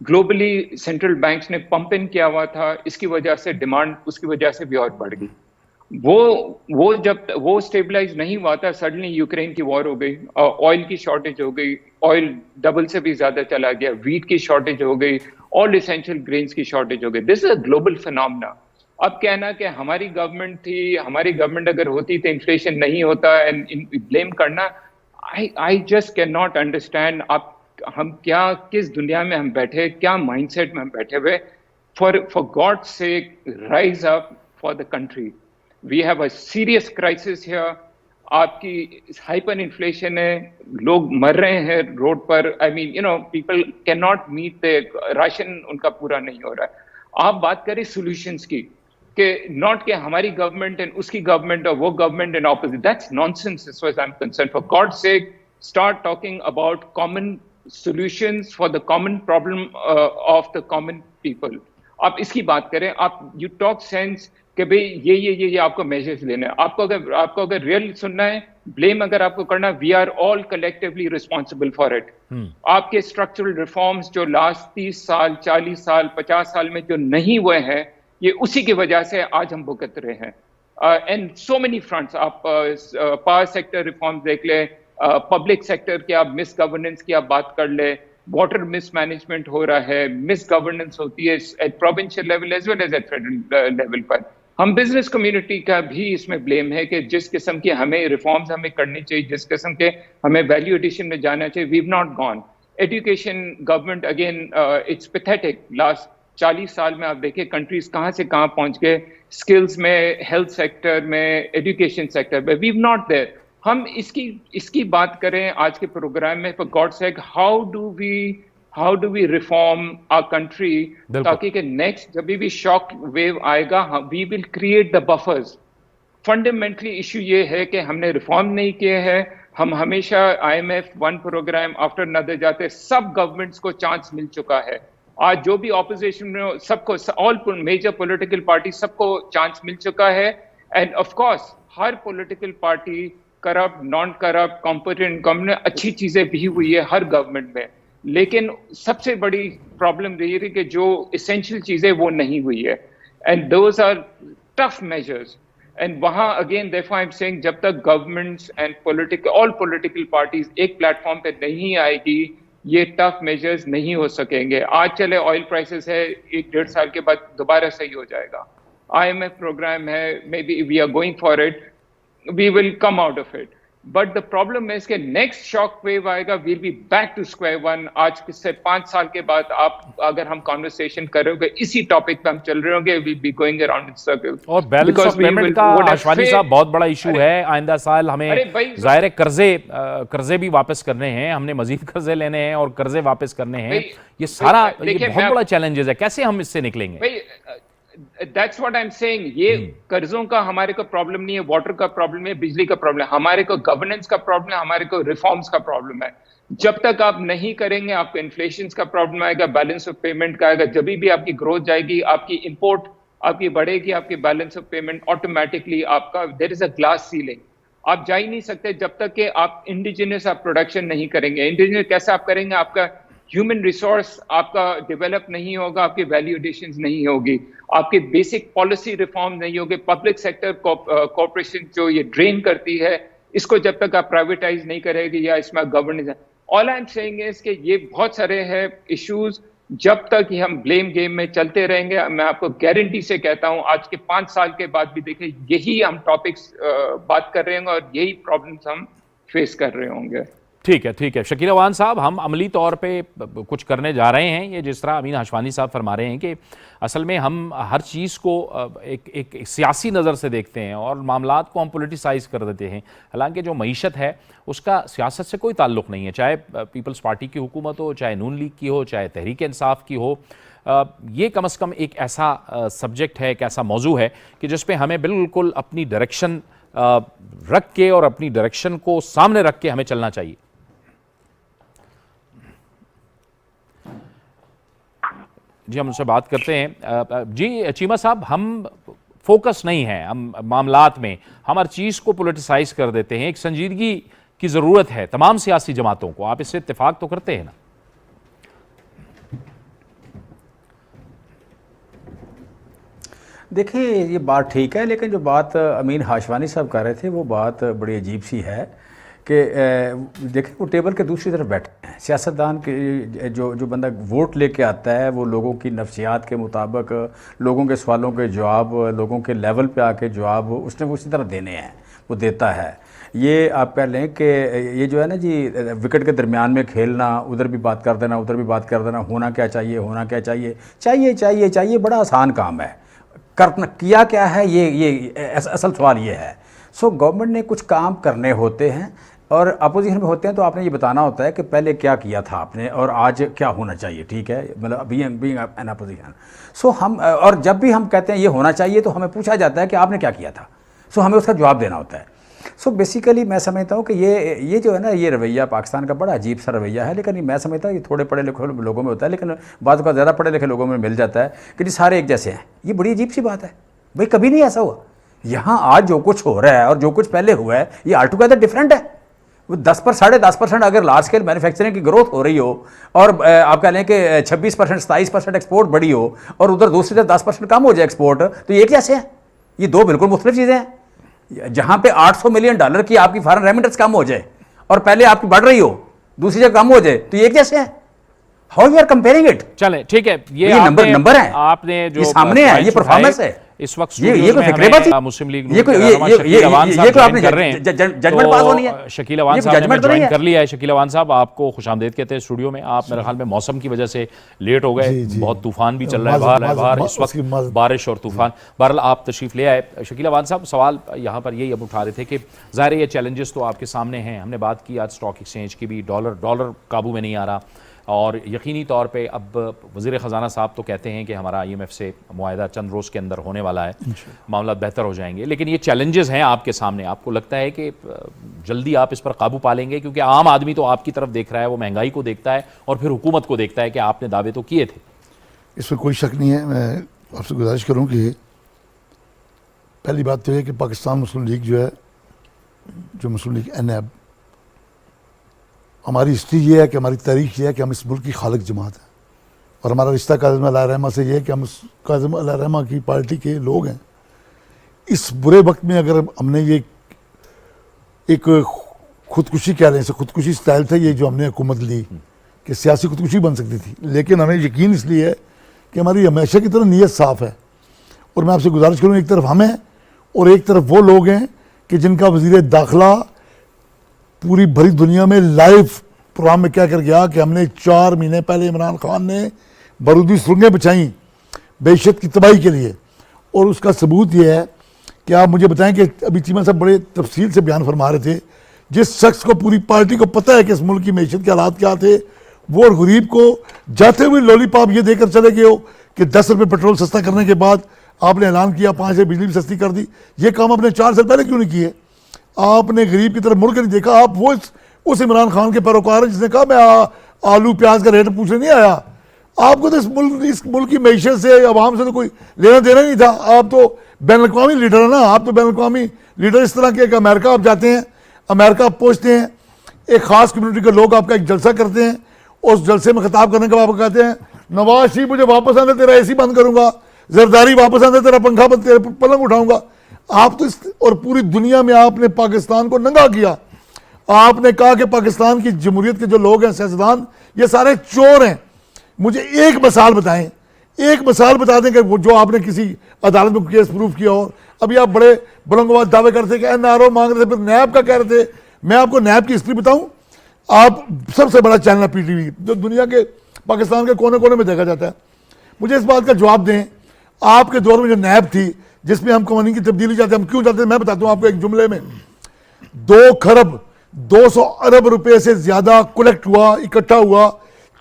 ग्लोबली सेंट्रल बैंक्स ने पंप इन किया हुआ था, इसकी वजह से डिमांड उसकी वजह से भी और बढ़ गई। वो जब वो स्टेबलाइज नहीं हुआ था, सडनली यूक्रेन की वॉर हो गई, ऑयल की शॉर्टेज हो गई, ऑयल डबल से भी ज्यादा चला गया, वीट की शॉर्टेज हो गई, ऑल इसेंशियल ग्रेन्स की शॉर्टेज हो गई। This is a global phenomena. अब कहना कि हमारी गवर्नमेंट थी, हमारी गवर्नमेंट अगर होती तो इन्फ्लेशन नहीं होता, एंड ब्लेम करना, I just can not understand. आप हम क्या, किस दुनिया में हम बैठे, क्या माइंडसेट में हम बैठे हुए। For God sake, rise up for the country. We have a serious crisis here. आपकी हाइपर इन्फ्लेशन है, लोग मर रहे हैं रोड पर। I mean people can not meet the ration, उनका पूरा नहीं हो रहा है। आप बात करें सॉल्यूशंस की, कि नॉट कि हमारी गवर्नमेंट एंड उसकी गवर्नमेंट और वो government and opposite, that's nonsense as far as I am concerned. For God sake, start talking about common solutions for the common problem of the common people. आप इसकी बात करें, आप यू टॉक सेंस कि भाई ये आपको मेजर्स लेने हैं। आपको अगर रियल सुनना है, ब्लेम अगर आपको करना, we are all collectively responsible for it. आपके स्ट्रक्चरल रिफॉर्म्स जो लास्ट 30 साल, 40 साल, 50 साल में जो नहीं हुए हैं, ये उसी की वजह से आज हम भुगत रहे हैं। एंड सो मेनी फ्रंट्स, आप पावर सेक्टर रिफॉर्म्स देख ले, पब्लिक सेक्टर की आप मिस गवर्नेंस की आप बात कर ले, वाटर मिसमैनेजमेंट हो रहा है, मिस गवर्नेंस होती है at provincial level as well as at federal level पर। हम बिजनेस कम्युनिटी का भी इसमें ब्लेम है कि जिस किस्म के हमें रिफॉर्म्स हमें करनी चाहिए, जिस किस्म के हमें वैल्यू एडिशन में जाना चाहिए, we have not gone. Education government again, it's pathetic. Last 40 साल में आप देखें कंट्रीज कहाँ से कहाँ पहुंच गए, स्किल्स में, हेल्थ सेक्टर में, एजुकेशन सेक्टर में, वी हैव नॉट देयर। हम इसकी बात करें आज के प्रोग्राम में, for God sake, how do we reform our country, ताकि कि नेक्स्ट जब भी शॉक वेव आएगा, we will create the buffers. Fundamentally issue ये है कि हमने रिफॉर्म नहीं किए हैं। हम हमेशा IMF one programme after another जाते, सब गवर्नमेंट्स को चांस मिल चुका है। आज जो भी ऑपोजिशन में, सबको, ऑल मेजर पॉलिटिकल पार्टी, सबको चांस मिल चुका है। End of course her political party, corrupt, non corrupt, competent government, अच्छी चीजें भी हुई है हर गवर्नमेंट में, लेकिन सबसे बड़ी प्रॉब्लम रही है कि जो इसेंशियल चीजें वो नहीं हुई है। And those are tough measures. And वहां again therefore I am saying, जब तक governments and all political parties एक प्लेटफॉर्म पे नहीं आएगी, ये टफ मेजर्स नहीं हो सकेंगे। आज चले ऑयल प्राइसेस है, 1-1.5 साल के बाद दोबारा सही हो जाएगा। IMF प्रोग्राम है, maybe we are going for it, we will come out of it. But the problem है इसके नेक्स्ट शॉक वेव आएगा, we'll be back to square one. आज से 5 साल के बाद आप अगर हम कॉन्वर्सेशन करोगे, इसी टॉपिक पे हम चल रहे होंगे, we be going around in circle. और बैलेंस ऑफ पेमेंट का आशवानी साहब बहुत बड़ा इशू है। आइंदा साल हमें जाहिर कर्जे भी वापस करने हैं, हमने मजीद कर्जे लेने हैं और कर्जे वापस करने हैं। ये सारा ये बहुत बड़ा चैलेंजेस है, कैसे हम इससे निकलेंगे? That's what I'm saying. ये कर्जों का हमारे को प्रॉब्लम नहीं है, वाटर का प्रॉब्लम है, बिजली का प्रॉब्लम है, हमारे को गवर्नेंस का प्रॉब्लम है, हमारे को रिफॉर्म्स का प्रॉब्लम है। जब तक आप नहीं करेंगे, आपको इन्फ्लेशन का प्रॉब्लम आएगा, बैलेंस ऑफ पेमेंट का आएगा। जब भी आपकी ग्रोथ जाएगी, आपकी इंपोर्ट आपकी बढ़ेगी, आपकी बैलेंस ऑफ पेमेंट ऑटोमेटिकली आपका, there is a glass ceiling. आप जा ही नहीं सकते जब तक कि आप इंडिजिनियस आप प्रोडक्शन नहीं करेंगे। इंडिजिनियस कैसे आप करेंगे? आपका ह्यूमन रिसोर्स आपका डेवलप नहीं होगा, आपकी वैल्यू एडिशन नहीं होगी, आपके बेसिक पॉलिसी रिफॉर्म नहीं होगे, पब्लिक सेक्टर कॉर्पोरेशन जो ये ड्रेन करती है, इसको जब तक आप प्राइवेटाइज नहीं करेंगे या इसमें governance. All I am saying is कि ये बहुत सारे हैं इश्यूज, जब तक ये हम ब्लेम गेम में चलते रहेंगे, मैं आपको गारंटी से कहता हूं आज के 5 साल के बाद भी देखें यही हम टॉपिक्स बात कर रहे होंगे और यही प्रॉब्लम्स हम फेस कर रहे होंगे। ठीक है शकील अवान साहब, हम अमली तौर पे कुछ करने जा रहे हैं। ये जिस तरह अमीन हाशवानी साहब फरमा रहे हैं कि असल में हम हर चीज़ को एक सियासी नज़र से देखते हैं और मामलात को हम पोलिटिसाइज कर देते हैं। हालांकि जो मईशत है उसका सियासत से कोई ताल्लुक़ नहीं है, चाहे पीपल्स पार्टी की हुकूमत हो, चाहे नून लीग की हो, चाहे तहरीक इंसाफ की हो। ये कम अज़ कम एक ऐसा सब्जेक्ट है, एक ऐसा मौजू है कि जिस पे हमें बिल्कुल अपनी डायरेक्शन रख के और अपनी डायरेक्शन को सामने रख के हमें चलना चाहिए। जी हम उनसे बात करते हैं। जी चीमा साहब, हम फोकस नहीं है हम मामलात में, हम हर चीज़ को पोलिटिसाइज कर देते हैं। एक संजीदगी की ज़रूरत है तमाम सियासी जमातों को, आप इससे इत्तेफाक तो करते हैं ना? देखिए ये बात ठीक है, लेकिन जो बात अमीन हाशवानी साहब कर रहे थे वो बात बड़ी अजीब सी है कि देखिए वो टेबल के दूसरी तरफ बैठे हैं सियासतदान के, जो बंदा वोट लेके आता है वो लोगों की नफ्सियात के मुताबिक लोगों के सवालों के जवाब, लोगों के लेवल पे आके जवाब उसने उसी तरह देने हैं, वो देता है। ये आप कह लें कि ये जो है ना जी, विकेट के दरमियान में खेलना, उधर भी बात कर देना उधर भी बात कर देना, होना क्या चाहिए होना क्या चाहिए चाहिए चाहिए चाहिए, बड़ा आसान काम है। करना किया क्या है ये असल सवाल ये है। सो गवर्नमेंट ने कुछ काम करने होते हैं और अपोजिशन में होते हैं, तो आपने ये बताना होता है कि पहले क्या किया था आपने और आज क्या होना चाहिए, ठीक है, मतलब बीइंग एन अपोजिशन। सो हम और जब भी हम कहते हैं ये होना चाहिए तो हमें पूछा जाता है कि आपने क्या किया था, सो हमें उसका जवाब देना होता है। सो बेसिकली मैं समझता हूँ कि ये जो है ना, ये रवैया पाकिस्तान का बड़ा अजीब सा रवैया है। लेकिन मैं समझता हूँ ये थोड़े पढ़े लिखे लोगों में होता है, लेकिन बात का ज़्यादा पढ़े लिखे लोगों में मिल जाता है कि जी सारे एक जैसे हैं। ये बड़ी अजीब सी बात है भाई, कभी नहीं ऐसा हुआ। यहाँ आज जो कुछ हो रहा है और जो कुछ पहले हुआ है ये ऑल टुगेदर डिफरेंट है। वो 10% अगर लार्ज स्केल मैन्युफैक्चरिंग की ग्रोथ हो रही हो और आप कह लें कि 26% 27% एक्सपोर्ट बढ़ी हो और उधर दूसरी तरफ 10% कम हो जाए एक्सपोर्ट, तो ये एक जैसे हैं। ये दो बिल्कुल मुख्तलिफ चीज़ें हैं। जहाँ पे $800 मिलियन की आपकी फॉरेन रेमिटेंस कम हो जाए और पहले आपकी बढ़ रही हो, दूसरी जगह कम हो जाए, तो ये एक जैसे हैं। How you are comparing it? चले ठीक है, ये नंबर है, आपने जो ये सामने है, ये परफॉर्मेंस है। इस वक्त ये कोई फिक्रेबाजी, मुस्लिम लीग ये कोई आपने जजमेंट पास होनी है। शकील अवान साहब ने ज्वाइन कर लिया है। शकील अवान साहब, आपको खुशामदीद कहते हैं स्टूडियो में। आप मेरे ख्याल में मौसम की वजह से लेट हो गए, बहुत तूफान भी चल रहा है बाहर इस वक्त, बारिश और तूफान। बहरहाल आप तशरीफ ले आए। शकील अवान साहब, सवाल यहाँ पर यही अब उठा रहे थे कि ज़ाहिर ये चैलेंजेस तो आपके सामने हैं। हमने बात की आज स्टॉक एक्सचेंज की भी, डॉलर काबू में नहीं आ रहा और यकीनी तौर पे अब वज़ीर ख़जाना साहब तो कहते हैं कि हमारा IMF से मुआहदा चंद रोज़ के अंदर होने वाला है, मामला बेहतर हो जाएंगे। लेकिन ये चैलेंजेस हैं आपके सामने, आपको लगता है कि जल्दी आप इस पर काबू पा लेंगे? क्योंकि आम आदमी तो आपकी तरफ देख रहा है, वो महंगाई को देखता है और फिर हुकूमत को देखता है कि आपने दावे तो किए थे। इसमें कोई शक नहीं है। मैं आपसे गुजारिश करूँ कि पहली बात तो है कि पाकिस्तान मुस्लिम लीग जो है, जो मुस्लिम लीग NAB, हमारी हिस्ट्री ये है कि हमारी तारीख ये है कि हम इस मुल्क की खालिक जमात है और हमारा रिश्ता काज़िम अल्लाह रहमा से ये है कि हम उस काज़िम अल्लाह रहमा की पार्टी के लोग हैं। इस बुरे वक्त में अगर हमने ये एक खुदकुशी कह रहे हैं, खुदकुशी स्टाइल था ये जो हमने हुकूमत ली कि सियासी खुदकुशी बन सकती थी, लेकिन हमें यकीन इसलिए है कि हमारी हमेशा की तरह नीयत साफ़ है। और मैं आपसे गुजारिश करूँ, एक तरफ हम हैं और एक तरफ वो लोग हैं कि जिनका वज़ीर दाखिला पूरी भरी दुनिया में लाइव प्रोग्राम में क्या कर गया कि हमने 4 महीने पहले इमरान खान ने बारूदी सुरंगें बिछाई बेइज्जत की तबाही के लिए। और उसका सबूत ये है कि आप मुझे बताएं कि अभी चीमा साहब बड़े तफसील से बयान फरमा रहे थे, जिस शख्स को पूरी पार्टी को पता है कि इस मुल्क की मैशत के हालात क्या थे, वो गरीब को जाते हुए लॉलीपॉप ये देकर चले गए हो कि 10 रुपये पेट्रोल सस्ता करने के बाद आपने ऐलान किया 5 रुपये बिजली भी सस्ती कर दी। ये काम आपने 4 साल पहले क्यों नहीं किए? आपने गरीब की तरफ मुड़ के नहीं देखा। आप वो उस इमरान खान के पैरोकार हैं जिसने कहा मैं आलू प्याज का रेट पूछने नहीं आया। आपको तो इस मुल्क की मैशत से, अवाम से तो कोई लेना देना नहीं था। आप तो बैनुल-अक़वामी लीडर है ना, आप तो बैनुल-अक़वामी लीडर इस तरह के। अमेरिका आप जाते हैं, अमेरिका आप पहुँचते हैं, एक ख़ास कम्युनिटी के लोग आपका एक जलसा करते हैं, उस जलसे में खिताब करने के बाद आप कहते हैं नवाज शरीफ मुझे वापस आने तेरा AC बंद करूँगा, जरदारी वापस आने तेरा पंखा बंद, तेरा पलंग उठाऊँगा। आप तो और पूरी दुनिया में आपने पाकिस्तान को नंगा किया। आपने कहा कि पाकिस्तान की जमहूरियत के जो लोग हैं, सियासतदान, ये सारे चोर हैं। मुझे एक मिसाल बताएं, एक मिसाल बता दें कि वो जो आपने किसी अदालत में केस प्रूफ किया हो। अभी आप बड़े बुलंदबाज दावे करते कि NRO मांग रहे थे, फिर नैब का कह रहे थे। मैं आपको नैब की हिस्ट्री बताऊं, आप सबसे बड़ा चैनल है PTV, जो दुनिया के पाकिस्तान के कोने कोने में देखा जाता है। मुझे इस बात का जवाब दें, आपके दौर में जो नैब थी जिसमें हम कवानीन की तब्दीली चाहते हैं, हम क्यों चाहते हैं मैं बताता हूं आपको एक जुमले में। 2 खरब 200 अरब रुपए से ज्यादा कलेक्ट हुआ, इकट्ठा हुआ,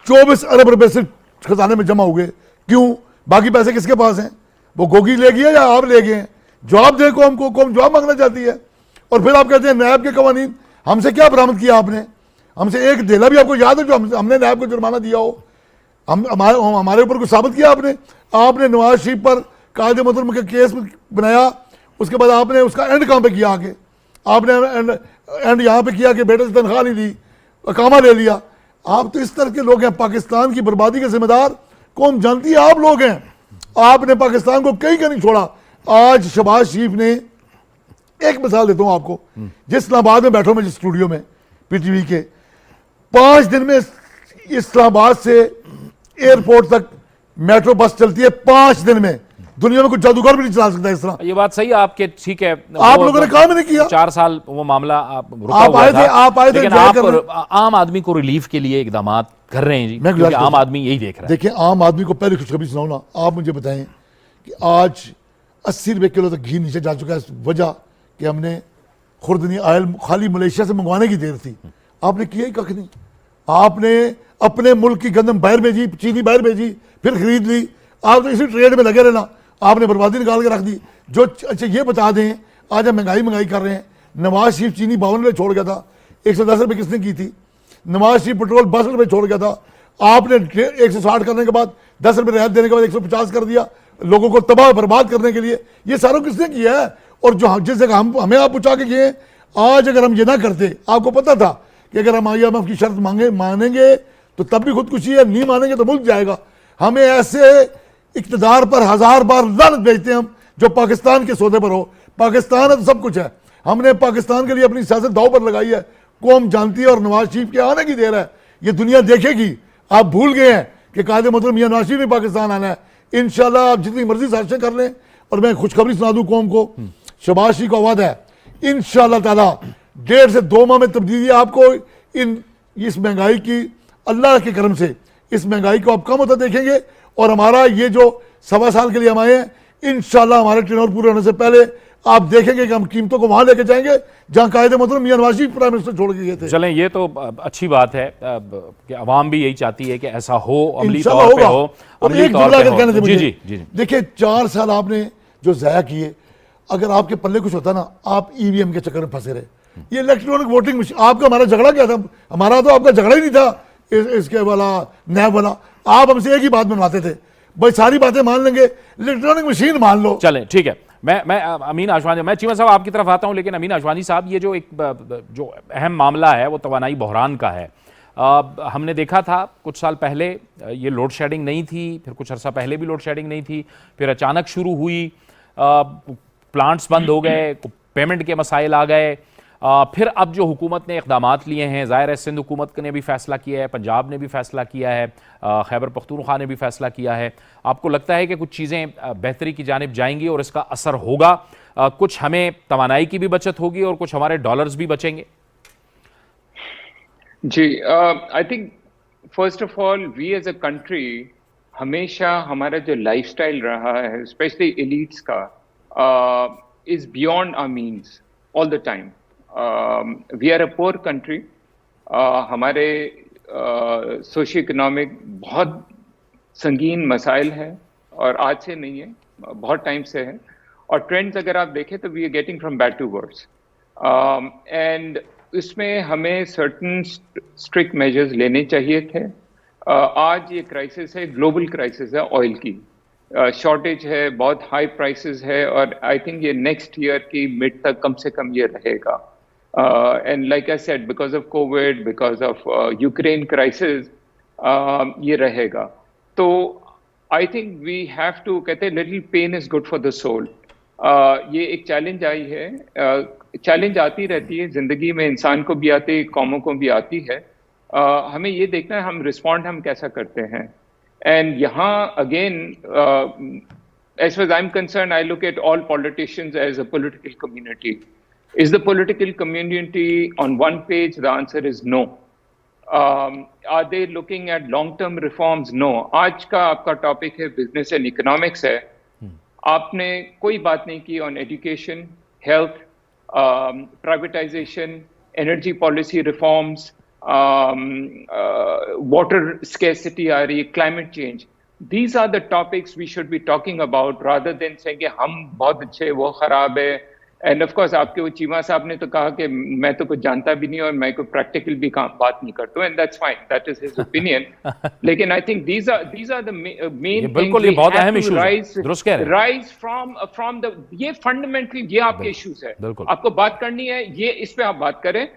24 अरब रुपए सिर्फ खजाने में जमा हुए। क्यों? बाकी पैसे किसके पास हैं? वो गोगी ले गया या आप ले गए? जवाब दे कौम को, कौम जवाब मांगना चाहती है। और फिर आप कहते हैं नैब के कवानीन, हमसे क्या बरामद किया आपने? हमसे एक डेला भी आपको याद है जो हमने नैब को जुर्माना दिया हो? हमारे ऊपर कुछ साबित किया आपने? आपने नवाज शरीफ पर कायदे मुहतरम के केस बनाया, उसके बाद आपने उसका एंड कहाँ पे किया? आगे आपने एंड यहाँ पे किया कि बेटे से तनख्वाह नहीं दी, अकामा ले लिया। आप तो इस तरह के लोग हैं। पाकिस्तान की बर्बादी के जिम्मेदार कौम जानती है आप लोग हैं। आपने पाकिस्तान को कहीं का नहीं छोड़ा। आज शहबाज शरीफ ने, एक मिसाल देता हूं आपको, जिस इस्लामाबाद में बैठा हूं मैं, जिस स्टूडियो में पीटीवी के, 5 दिन में इस्लामाबाद से एयरपोर्ट तक मेट्रो बस चलती है 5 दिन में। दुनिया में कुछ जादूगर भी नहीं चला सकता इस तरह। ये बात सही है आपके, ठीक है, आप लोगों ने काम ही नहीं किया। 4 साल वो मामला रुका आप हुआ आए था, थे, आप आए थे, लेकिन इंतजार आप कर रहे आम आदमी को रिलीफ के लिए इकदाम कर रहे हैं जी, मैं क्योंकि आम आदमी यही देख रहा है। देखिए, आम आदमी को पहले खुशखबरी सुनाऊं ना, आप मुझे बताएं कि आज 80 रुपए किलो तक घी नीचे जा चुका है। वजह कि हमने खुर्दनी आयल खाली मलेशिया से मंगवाने की देर थी, आपने किया ही कख नहीं। आपने अपने मुल्क की गंदम बाहर भेजी, चीनी बाहर भेजी, फिर खरीद ली। आप तो इसी ट्रेड में लगे रहना, आपने बर्बादी निकाल के रख दी। जो अच्छा ये बता दें, आज हम महंगाई कर रहे हैं। नवाज शरीफ चीनी 52 रुपये छोड़ गया था, 110 रुपये किसने की थी? नवाज शरीफ पेट्रोल 62 रुपये छोड़ गया था, आपने 160 करने के बाद 10 रुपये रियायत देने के बाद 150 कर दिया, लोगों को तबाह बर्बाद करने के लिए। ये सारा किसने किया है? और जो जिस जगह हमें आप पूछा के गए, आज अगर हम ये ना करते, आपको पता था कि अगर हम IMF की शर्त मानेंगे तो तब भी खुदकुशी है, नहीं मानेंगे तो मुल्क जाएगा। हमें ऐसे इक़्तिदार पर 1000 बार लानत भेजते हैं हम, जो पाकिस्तान के सौदे पर हो। पाकिस्तान है तो सब कुछ है। हमने पाकिस्तान के लिए अपनी सियासत दाव पर लगाई है, कौम जानती है। और नवाज शरीफ के आने की देर है, ये दुनिया देखेगी। आप भूल गए हैं कि कायदे मोहतरम मियां नवाज शरीफ ने पाकिस्तान आना है। इंशाल्लाह आप जितनी मर्जी साजिशें कर लें। और मैं खुशखबरी सुना दूं कौम को, शहबाज शरीफ का वादा है इंशाल्लाह ताला 1.5 से 2 माह में तब्दीली आपको इस महंगाई की, अल्लाह के करम से इस महंगाई को आप कम होता देखेंगे। और हमारा ये जो 1.25 साल के लिए हम आए हैं, इंशाल्लाह हमारे टेन्योर पूरे होने से पहले आप देखेंगे कि हम कीमतों को वहां लेके जाएंगे जहां कायदे मोहतरम मियां नवाज शरीफ प्राइम मिनिस्टर छोड़ के गए थे। चलें, ये तो अच्छी बात है कि अवाम भी यही चाहती है कि ऐसा हो, अमली इंशाल्लाह तौर पे होगा। हो, और अमली एक तौर जुमला पे अगर हो। कहने दे जी मुझे। जी जी जी। देखिए, 4 साल आपने जो ज़ाया किए, अगर आपके पल्ले कुछ होता ना, आप EVM के चक्कर में फंसे रहे। ये इलेक्ट्रॉनिक वोटिंग मशीन, आपका हमारा झगड़ा क्या था? हमारा तो आपका झगड़ा ही नहीं था इसके वाला नैब वाला। आप हमसे एक ही बात बनवाते थे, भाई सारी बातें मान लेंगे, इलेक्ट्रॉनिक मशीन मान लो। चलें, ठीक है। मैं अमीन आशवानी, मैं चीमा साहब आपकी तरफ आता हूं, लेकिन अमीन आशवानी साहब, ये जो एक जो अहम मामला है वो तवानाई बहरान का है। हमने देखा था कुछ साल पहले ये लोड शेडिंग नहीं थी, फिर कुछ अर्सा पहले भी लोड शेडिंग नहीं थी, फिर अचानक शुरू हुई, प्लांट्स बंद हो गए, पेमेंट के मसाइल आ गए। फिर अब जो हुकूमत ने इक़दामात लिए हैं, ज़ाहिर है सिंध हुकूमत ने भी फैसला किया है, पंजाब ने भी फैसला किया है, खैबर पख्तूनख्वा ने भी फैसला किया है। आपको लगता है कि कुछ चीज़ें बेहतरी की जानिब जाएंगी और इसका असर होगा? कुछ हमें तवानाई की भी बचत होगी और कुछ हमारे डॉलर्स भी बचेंगे? जी, I think first of all we as a country, हमेशा हमारा जो लाइफस्टाइल रहा है स्पेशली एलीट्स का, is beyond our means all the time. We are a poor country. हमारे सोशियो इकोनॉमिक बहुत संगीन मसाइल है और आज से नहीं है, बहुत टाइम से है। और ट्रेंड्स अगर आप देखें तो we are getting from bad to worse, and इसमें हमें सर्टन स्ट्रिक्ट मेजर्स लेने चाहिए थे। आज ये क्राइसिस है, ग्लोबल क्राइसिस है, ऑयल की शॉर्टेज है, बहुत हाई प्राइसेस है, और आई थिंक ये नेक्स्ट ईयर की मिड तक कम से कम ये रहेगा। And like I said, because of Covid, because of Ukraine crisis, ये रहेगा। तो I think we have to, कहते हैं little pain is good for the soul. ये एक चैलेंज आई है, चैलेंज आती रहती है ज़िंदगी में, इंसान को भी आती है, कौमों को भी आती है। हमें ये देखना है हम रिस्पॉन्ड हम कैसा करते हैं। एंड यहाँ again, as far as I'm concerned, I look at all politicians as a political community. Is the political community on one page? The answer is no. Are they looking at long-term reforms? No. आज का आपका topic है business and economics है। आपने कोई बात नहीं की on education, health, privatisation, energy policy reforms, water scarcity आ रही है, climate change. These are the topics we should be talking about rather than saying कि हम बहुत अच्छे, वो खराब है। एंड ऑफ कोर्स आपके वो चीमा साहब ने तो कहा कि मैं तो कुछ जानता भी नहीं और मैं कोई प्रैक्टिकल भी बात नहीं करता हूँ, and that's fine, that is his opinion. लेकिन I think these are the main बिल्कुल, ये बहुत अहम इशू है, दुरुस्त कह रहे हैं। राइज फ्रॉम द, ये फंडामेंटली ये आपके इश्यूज है, आपको बात करनी है, ये इस पे आप बात करें।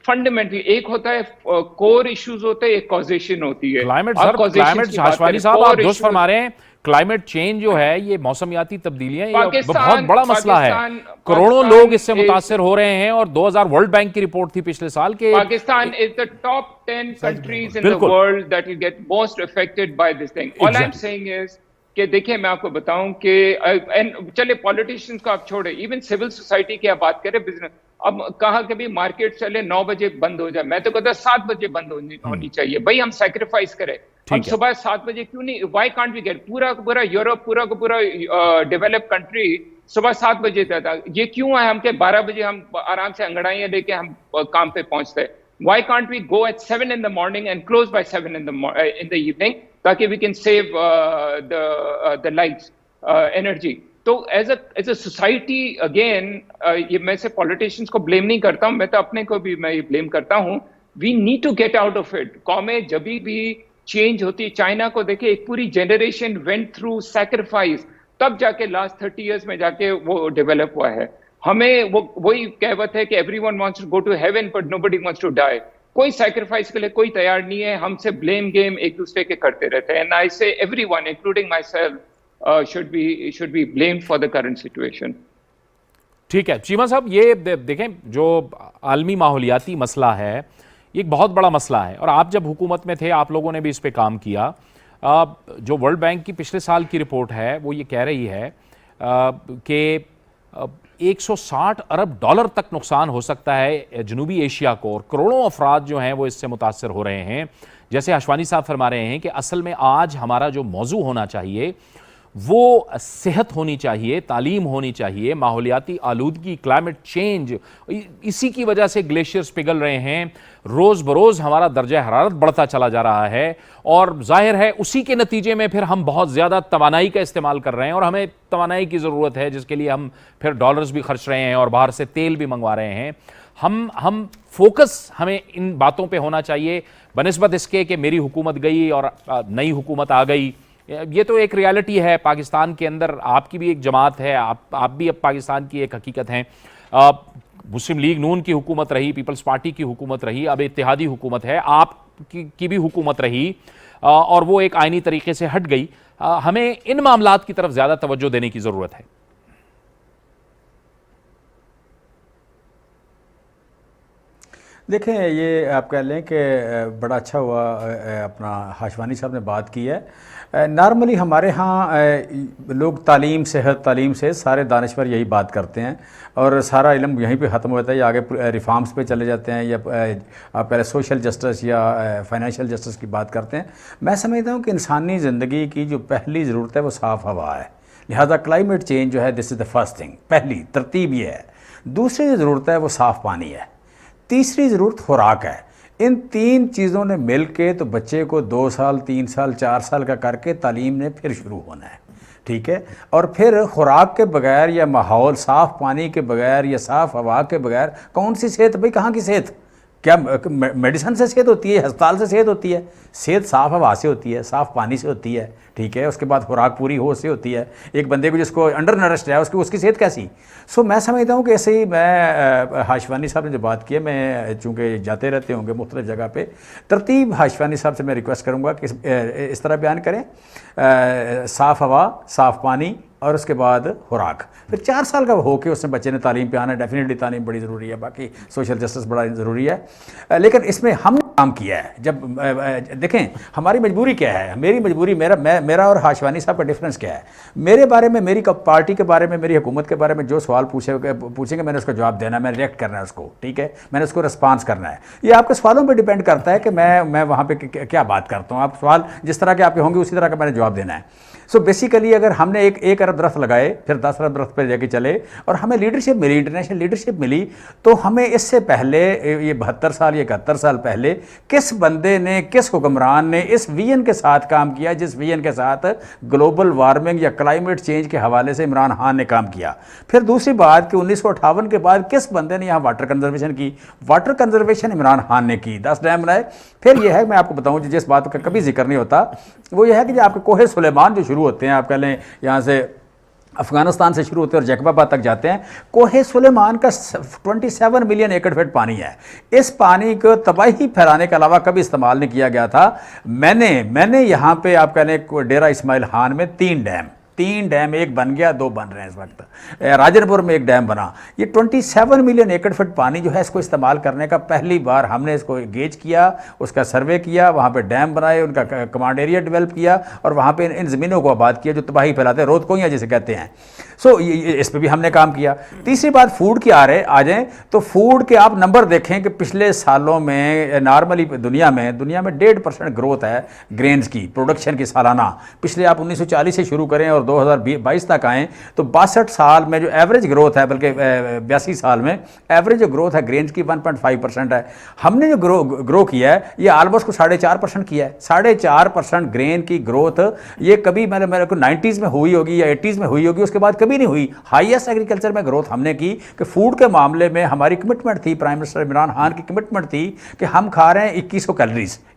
फंडामेंटली एक होता है कोर इश्यूज होते हैं, एक कॉजेशन होती है। क्लाइमेट आप सर, causation क्लाइमेट की बात हाशवानी करें, साहब आप core दुरुस्त issues- फरमा रहे हैं। क्लाइमेट चेंज जो है ये मौसमियाती तब्दीलियां, ये पाकिस्तान- बहुत बड़ा मसला है। करोड़ों पाकिस्तान लोग इससे is- मुतासर हो रहे हैं और 2000 वर्ल्ड बैंक की रिपोर्ट थी पिछले साल के Pakistan is the top 10 countries in the बिल्कुल। world that will get most affected by this thing. All I'm Exactly. saying is कि देखिए मैं आपको बताऊं कि चले पॉलिटिशियंस को आप छोड़े, इवन सिविल सोसाइटी की आप बात करें, बिजनेस, अब कहा कभी मार्केट चले 9 बजे बंद हो जाए, मैं तो कहता 7 बजे बंद होनी चाहिए। भाई हम सैक्रिफाइस करें, हम है। सुबह 7 बजे क्यों नहीं, व्हाई कांट वी गेट पूरा का पूरा यूरोप, पूरा का पूरा डेवलप कंट्री सुबह 7 बजे था, ये क्यों है हम के 12 बजे हम आराम से अंगड़ाइयां लेके हम काम पे पहुंचते हैं? Why can't we go at 7 in the morning and close by 7 in the evening, ताकि we can save the lights, energy. तो as a society again, ये मैं से politicians को blame नहीं करता हूँ, मैं तो अपने को भी मैं ये blame करता हूँ। We need to get out of it. कौमें जब भी change होती, चाइना को देखिए, एक पूरी generation went through sacrifice, तब जाके last 30 years में जाके वो develop हुआ है। हमें वही कहवत है कि everyone wants to go to heaven but nobody wants to die. कोई सैक्रिफाइस के लिए कोई तैयार नहीं है, हमसे ब्लेम गेम एक दूसरे के करते रहते हैं। एंड आई से everyone including my self should be blamed for the current situation. ठीक है चीमा साहब, ये देखें जो आलमी माहौलियाती मसला है ये एक बहुत बड़ा मसला है, और आप जब हुकूमत में थे आप लोगों ने भी इस पे काम किया। जो वर्ल्ड बैंक की पिछले साल की रिपोर्ट है वो ये कह रही है कि 160 अरब डॉलर तक नुकसान हो सकता है जनूबी एशिया को, और करोड़ों अफराद जो हैं वो इससे मुतासर हो रहे हैं। जैसे हाशवानी साहब फरमा रहे हैं कि असल में आज हमारा जो मौजू होना चाहिए वो सेहत होनी चाहिए, तालीम होनी चाहिए, माहौलियाती आलूदगी, क्लाइमेट चेंज, इसी की वजह से ग्लेशियर्स पिघल रहे हैं, रोज़ बरोज़ हमारा दर्जा हरारत बढ़ता चला जा रहा है, और जाहिर है उसी के नतीजे में फिर हम बहुत ज़्यादा तवानाई का इस्तेमाल कर रहे हैं, और हमें तवानाई की ज़रूरत है जिसके लिए हम फिर डॉलर्स भी खर्च रहे हैं और बाहर से तेल भी मंगवा रहे हैं। हम फोकस हमें इन बातों पे होना चाहिए बनिस्बत इसके कि मेरी हुकूमत गई और नई हुकूमत आ गई। ये तो एक रियलिटी है पाकिस्तान के अंदर, आपकी भी एक जमात है, आप भी अब पाकिस्तान की एक हकीकत हैं। मुस्लिम लीग नून की हुकूमत रही, पीपल्स पार्टी की हुकूमत रही, अब इत्तेहादी हुकूमत है, आप की भी हुकूमत रही, और वो एक आइनी तरीके से हट गई। हमें इन मामलात की तरफ ज़्यादा तवज्जो देने की ज़रूरत है। देखें, ये आप कह लें कि बड़ा अच्छा हुआ अपना हाशवानी साहब ने बात की है। नॉर्मली हमारे यहाँ लोग तालीम सेहत सारे दानिश्वर यही बात करते हैं, और सारा इल्म यहीं पे ख़त्म होता है, या आगे रिफॉर्म्स पे चले जाते हैं, या आप पहले सोशल जस्टिस या फाइनेंशियल जस्टिस की बात करते हैं। मैं समझता हूँ कि इंसानी ज़िंदगी की जो पहली ज़रूरत है वो साफ़ हवा है, लिहाजा क्लाइमेट चेंज जो है this is the first thing, पहली तरतीब ये है। दूसरी जो ज़रूरत है वो साफ़ पानी है। तीसरी ज़रूरत खुराक है। इन तीन चीज़ों ने मिल के तो बच्चे को 2 साल 3 साल 4 साल का करके तालीम ने फिर शुरू होना है, ठीक है। और फिर खुराक के बगैर या माहौल, साफ़ पानी के बगैर या साफ़ हवा के बगैर कौन सी सेहत? भाई कहाँ की सेहत? क्या मेडिसिन से सेहत होती है? अस्पताल से सेहत होती है? सेहत साफ़ हवा से होती है, साफ़ पानी से होती है, ठीक है। उसके बाद खुराक पूरी हो से होती है। एक बंदे को जिसको अंडर नरिश्ड है उसकी सेहत कैसी? सो मैं समझता हूँ कि ऐसे ही मैं हाशवानी साहब ने जो बात की है, मैं चूँकि जाते रहते होंगे मुख्तलिफ जगह पे, तरतीब हाशवानी साहब से मैं रिक्वेस्ट करूँगा कि इस तरह बयान करें, साफ़ हवा, साफ़ पानी, और उसके बाद खुराक। फिर 4 साल का हो के उसने बच्चे ने तालीम पे आना है। डेफिनेटली तालीम बड़ी ज़रूरी है, बाकी सोशल जस्टिस बड़ा ज़रूरी है, लेकिन इसमें हमने काम किया है। जब देखें हमारी मजबूरी क्या है, मेरी मजबूरी, मेरा और हाशवानी साहब का डिफरेंस क्या है। मेरे बारे में, मेरी पार्टी के बारे में, मेरी हुकूमत के बारे में जो सवाल पूछेंगे मैंने उसका जवाब देना है, मैंने रिएक्ट करना है उसको, ठीक है, मैंने उसको रिस्पांस करना है। ये आपके सवालों पर डिपेंड करता है कि मैं वहाँ पर क्या बात करता हूँ। आप सवाल जिस तरह के आपके होंगे उसी तरह का मैंने जवाब देना है। सो बेसिकली अगर हमने एक अरब दरख्त लगाए, फिर 10 अरब दरख्त पर लेके चले, और हमें लीडरशिप मिली, इंटरनेशनल लीडरशिप मिली, तो हमें इससे पहले ये 72 साल या 71 साल पहले किस बंदे ने, किस हुक्मरान ने इस विजन के साथ काम किया जिस विजन के साथ ग्लोबल वार्मिंग या क्लाइमेट चेंज के हवाले से इमरान खान ने काम किया। फिर दूसरी बात कि 1958 के बाद किस बंदे ने यहाँ वाटर कंजर्वेशन की? वाटर कंजर्वेशन इमरान खान ने की, 10 डैम बनाए। फिर यह है, मैं आपको बताऊँ जिस बात का कभी जिक्र नहीं होता, वो यह है कि जो आपके कोहे सुलेमान जो शुरू होते हैं, आप कह लें यहाँ से अफगानिस्तान से शुरू होते हैं और जैकबाबाद तक जाते हैं। कोहे सुलेमान का 27 मिलियन एकड़ फीट पानी है। इस पानी को तबाही फैलाने के अलावा कभी इस्तेमाल नहीं किया गया था। मैंने यहाँ पे आप कह लें डेरा इस्माइल खान में 3 डैम, एक बन गया, 2 बन रहे हैं इस वक्त। राजनपुर में एक डैम बना। ये 27 मिलियन एकड़ फीट पानी जो है इसको इस्तेमाल करने का पहली बार हमने इसको गेज किया, उसका सर्वे किया, वहाँ पे डैम बनाए, उनका कमांड एरिया डेवलप किया और वहाँ पे इन ज़मीनों को आबाद किया जो तबाही फैलाते हैं, रोदकोइयाँ जिसे कहते हैं। सो इस पर भी हमने काम किया। तीसरी बात फूड की आ जाएं तो फूड के आप नंबर देखें कि पिछले सालों में नॉर्मली दुनिया में 1.5% ग्रोथ है ग्रेन्स की प्रोडक्शन की सालाना। पिछले आप 1940 से शुरू करें और 2022 तक आएँ तो 62 साल में जो एवरेज ग्रोथ है, बल्कि 82 साल में एवरेज जो ग्रोथ है ग्रेन्स की 1.5% है। हमने जो ग्रो किया है ये ऑलमोस्ट को 4.5% किया है। 4.5% ग्रेन की ग्रोथ ये कभी मेरे को 90s में हुई होगी या 80s में हुई होगी, उसके बाद कभी नहीं हुई। हाईएस्ट एग्रीकल्चर में ग्रोथ हमने की कि फूड के मामले में हमारी कमिटमेंट थी, प्राइम मिनिस्टर इमरान खान की कमिटमेंट थी कि हम खा रहे हैं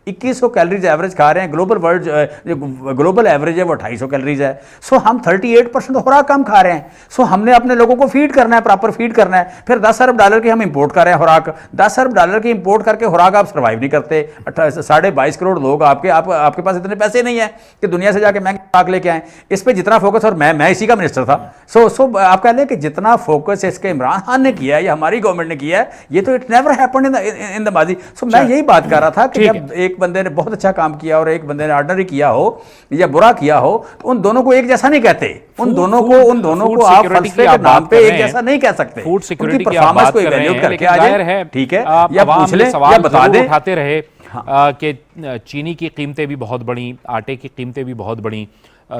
2100 कैलोरीज एवरेज खा रहे हैं। ग्लोबल एवरेज है वो 250 कैलोरीज है। सो हम 38% खुराक कम खा रहे हैं। सो हमने अपने लोगों को फीड करना है, प्रॉपर फीड करना है। फिर $10 अरब की हम इंपोर्ट कर रहे हैं खुराक। $10 अरब की इंपोर्ट करके खुराक आप सर्वाइव नहीं करते। 22.5 करोड़ लोग आपके पास इतने पैसे नहीं है कि दुनिया से जाके महंगी खुराक लेके आए। इस पर जितना फोकस, और मैं इसी का मिनिस्टर था, सो आप कह लें कि जितना फोकस इसके इमरान खान ने किया है या हमारी गवर्नमेंट ने किया है, ये तो it never happened in the माजी। सो मैं यही बात कर रहा था कि जब एक बंदे ने बहुत अच्छा काम किया और एक बंदे ने ऑर्डिनरी किया हो या बुरा किया हो तो उन दोनों को एक जैसा नहीं कहते। उन दोनों को आप फलसफे के नाम पे एक जैसा नहीं कह सकते। फूड सिक्योरिटी की परफॉर्मेंस बात को कर रहे इवैल्यूएट हैं, करके लेकिन आ जाहिर है जाए, ठीक है, या पूछ लें सवाल या बता दें। उठाते रहे कि चीनी की कीमतें भी बहुत बढ़ी, आटे की कीमतें भी बहुत बढ़ी।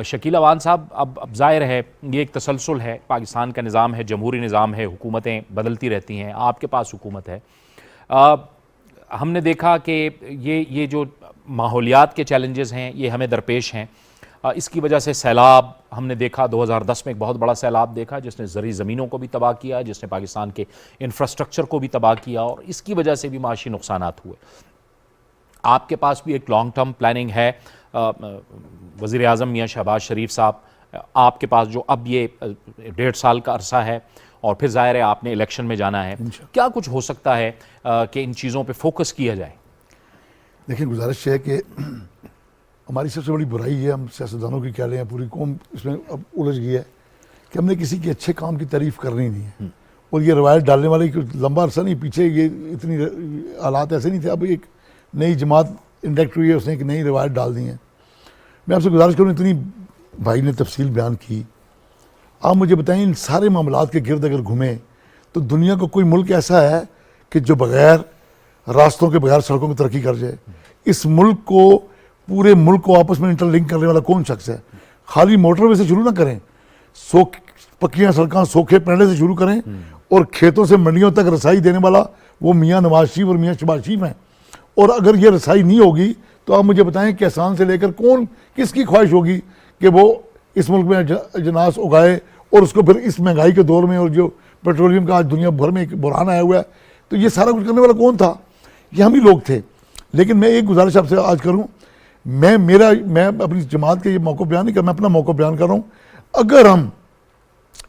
शकील अवान साहब, अब जाहिर है ये एक तसलसल है, पाकिस्तान का निज़ाम है, जमहूरी निज़ाम है, हुकूमतें बदलती रहती हैं, आपके पास हुकूमत है। हमने देखा कि ये जो माहौलियात के चैलेंजेस हैं ये हमें दरपेश हैं। इसकी वजह से सैलाब हमने देखा, 2010 में एक बहुत बड़ा सैलाब देखा जिसने ज़री ज़मीनों को भी तबाह किया, जिसने पाकिस्तान के इंफ्रास्ट्रक्चर को भी तबाह किया और इसकी वजह से भी माशी नुकसानात हुए। आपके पास भी एक लॉन्ग टर्म प्लानिंग है। वज़ीर आज़म मियाँ शहबाज शरीफ साहब, आपके पास जो अब ये 1.5 साल का अरसा है और फिर ज़ाहिर है आपने इलेक्शन में जाना है, क्या कुछ हो सकता है कि इन चीज़ों पे फोकस किया जाए? देखिए, गुजारिश है कि हमारी सबसे बड़ी बुराई है, हम सियासतदानों की कह लें, पूरी कौम इसमें अब उलझ गई है कि हमने किसी के अच्छे काम की तारीफ़ करनी नहीं है। और ये रवायत डालने वाले लंबा अरसा नहीं, पीछे ये इतनी हालात ऐसे नहीं थे। अब एक नई जमात इंडेक्ट हुई है, उसने एक नई रवायत डाल दी है। मैं आपसे गुजारिश करूँ, इतनी भाई ने तफसील बयान की, आप मुझे बताएं इन सारे मामलात के गिर्द अगर घूमें तो दुनिया का कोई मुल्क ऐसा है कि जो बगैर रास्तों के, बगैर सड़कों की तरक्की कर जाए? इस मुल्क को, पूरे मुल्क को आपस में इंटरलिंक करने वाला कौन शख्स है? खाली मोटरवे से शुरू ना करें, पक्कियाँ सड़कें सोखे पैंडे से शुरू करें और खेतों से मंडियों तक रसाई देने वाला वो मियाँ नवाज शरीफ और मियाँ शहबाज शरीफ हैं। और अगर ये रसाई नहीं होगी तो आप मुझे बताएं किसान से लेकर कौन, किसकी ख्वाहिश होगी कि वो इस मुल्क में अजनास उगाए और उसको फिर इस महंगाई के दौर में, और जो पेट्रोलियम का आज दुनिया भर में एक बुरहान आया हुआ है, तो ये सारा कुछ करने वाला कौन था? ये हम ही लोग थे। लेकिन मैं एक गुजारिश आपसे आज करूं, मैं अपनी जमात के ये मौक़िफ़ बयान नहीं कर, मैं अपना मौक़िफ़ बयान कर रहा हूँ। अगर हम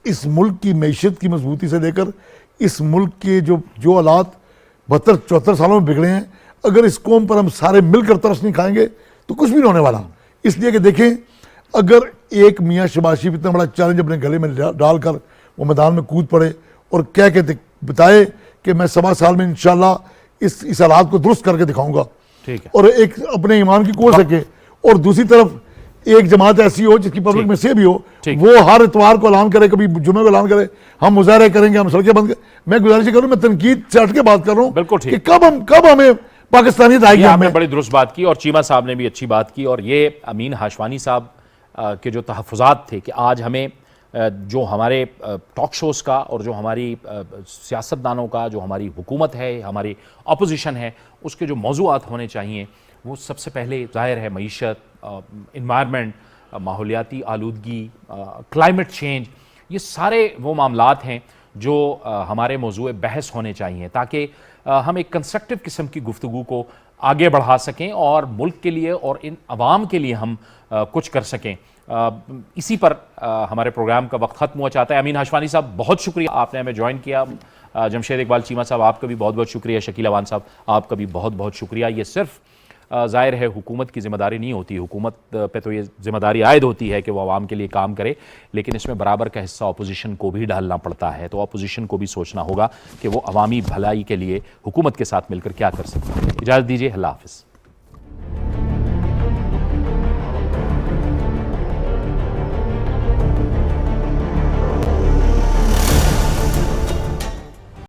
इस मुल्क की मैशत की मजबूती से लेकर इस मुल्क के जो हालात 72-74 सालों में बिगड़े हैं, अगर इस कौम पर हम सारे मिलकर तरस नहीं खाएंगे तो कुछ भी नहीं होने वाला। इसलिए कि देखें, अगर एक मियाँ शहबाज शरीफ इतना बड़ा चैलेंज अपने गले में डालकर वो मैदान में कूद पड़े और कह के बताए कि मैं 1.25 साल में इंशाल्लाह इस हालात को दुरुस्त करके दिखाऊंगा, ठीक है, और एक अपने ईमान की कोल सके, और दूसरी तरफ एक जमात ऐसी हो जिसकी पब्लिक में से भी हो, वो हर इतवार को ऐलान करे, कभी जुमे को ऐलान करे, हम मुजाहरे करेंगे, हम सड़कें बंद करें। मैं गुजारिश करूँ, मैं तनकीद से हट के बात कर रहा हूँ कि कब हमें पाकिस्तानियत आएगी। आपने बड़ी दुरुस्त बात की और चीमा साहब ने भी अच्छी बात की, और ये अमीन हाशवानी साहब के जो तहफ़्फ़ुज़ात थे कि आज हमें जो हमारे टॉक शोज़ का और जो हमारी सियासतदानों का, जो हमारी हुकूमत है, हमारी अपोजिशन है, उसके जो मौज़ूआत होने चाहिए वो सबसे पहले ज़ाहिर है मईशत, इन्वायरमेंट, माहौलियाती आलूदगी, क्लाइमेट चेंज, ये सारे वो मामलात हैं जो हमारे मौज़ूए बहस होने चाहिए ताकि हम एक कंस्ट्रक्टिव किस्म की गुफ्तगू को आगे बढ़ा सकें और मुल्क के लिए और इन अवाम के लिए हम कुछ कर सकें। इसी पर हमारे प्रोग्राम का वक्त खत्म हुआ चाहता है। अमीन हाशवानी साहब, बहुत शुक्रिया आपने हमें ज्वाइन किया। जमशेद इकबाल चीमा साहब, आपका भी बहुत बहुत शुक्रिया। शकील अवान साहब, आपका भी बहुत बहुत शुक्रिया। ये सिर्फ ज़ाहिर है हुकूमत की ज़िम्मेदारी नहीं होती, हुकूमत पे तो ये ज़िम्मेदारी आयद होती है कि वो आवाम के लिए काम करे, लेकिन इसमें बराबर का हिस्सा अपोजिशन को भी डालना पड़ता है। तो अपोजिशन को भी सोचना होगा कि वो अवामी भलाई के लिए हुकूमत के साथ मिलकर क्या कर सकता है। इजाज़त दीजिए, अल्लाह हाफ़िज़।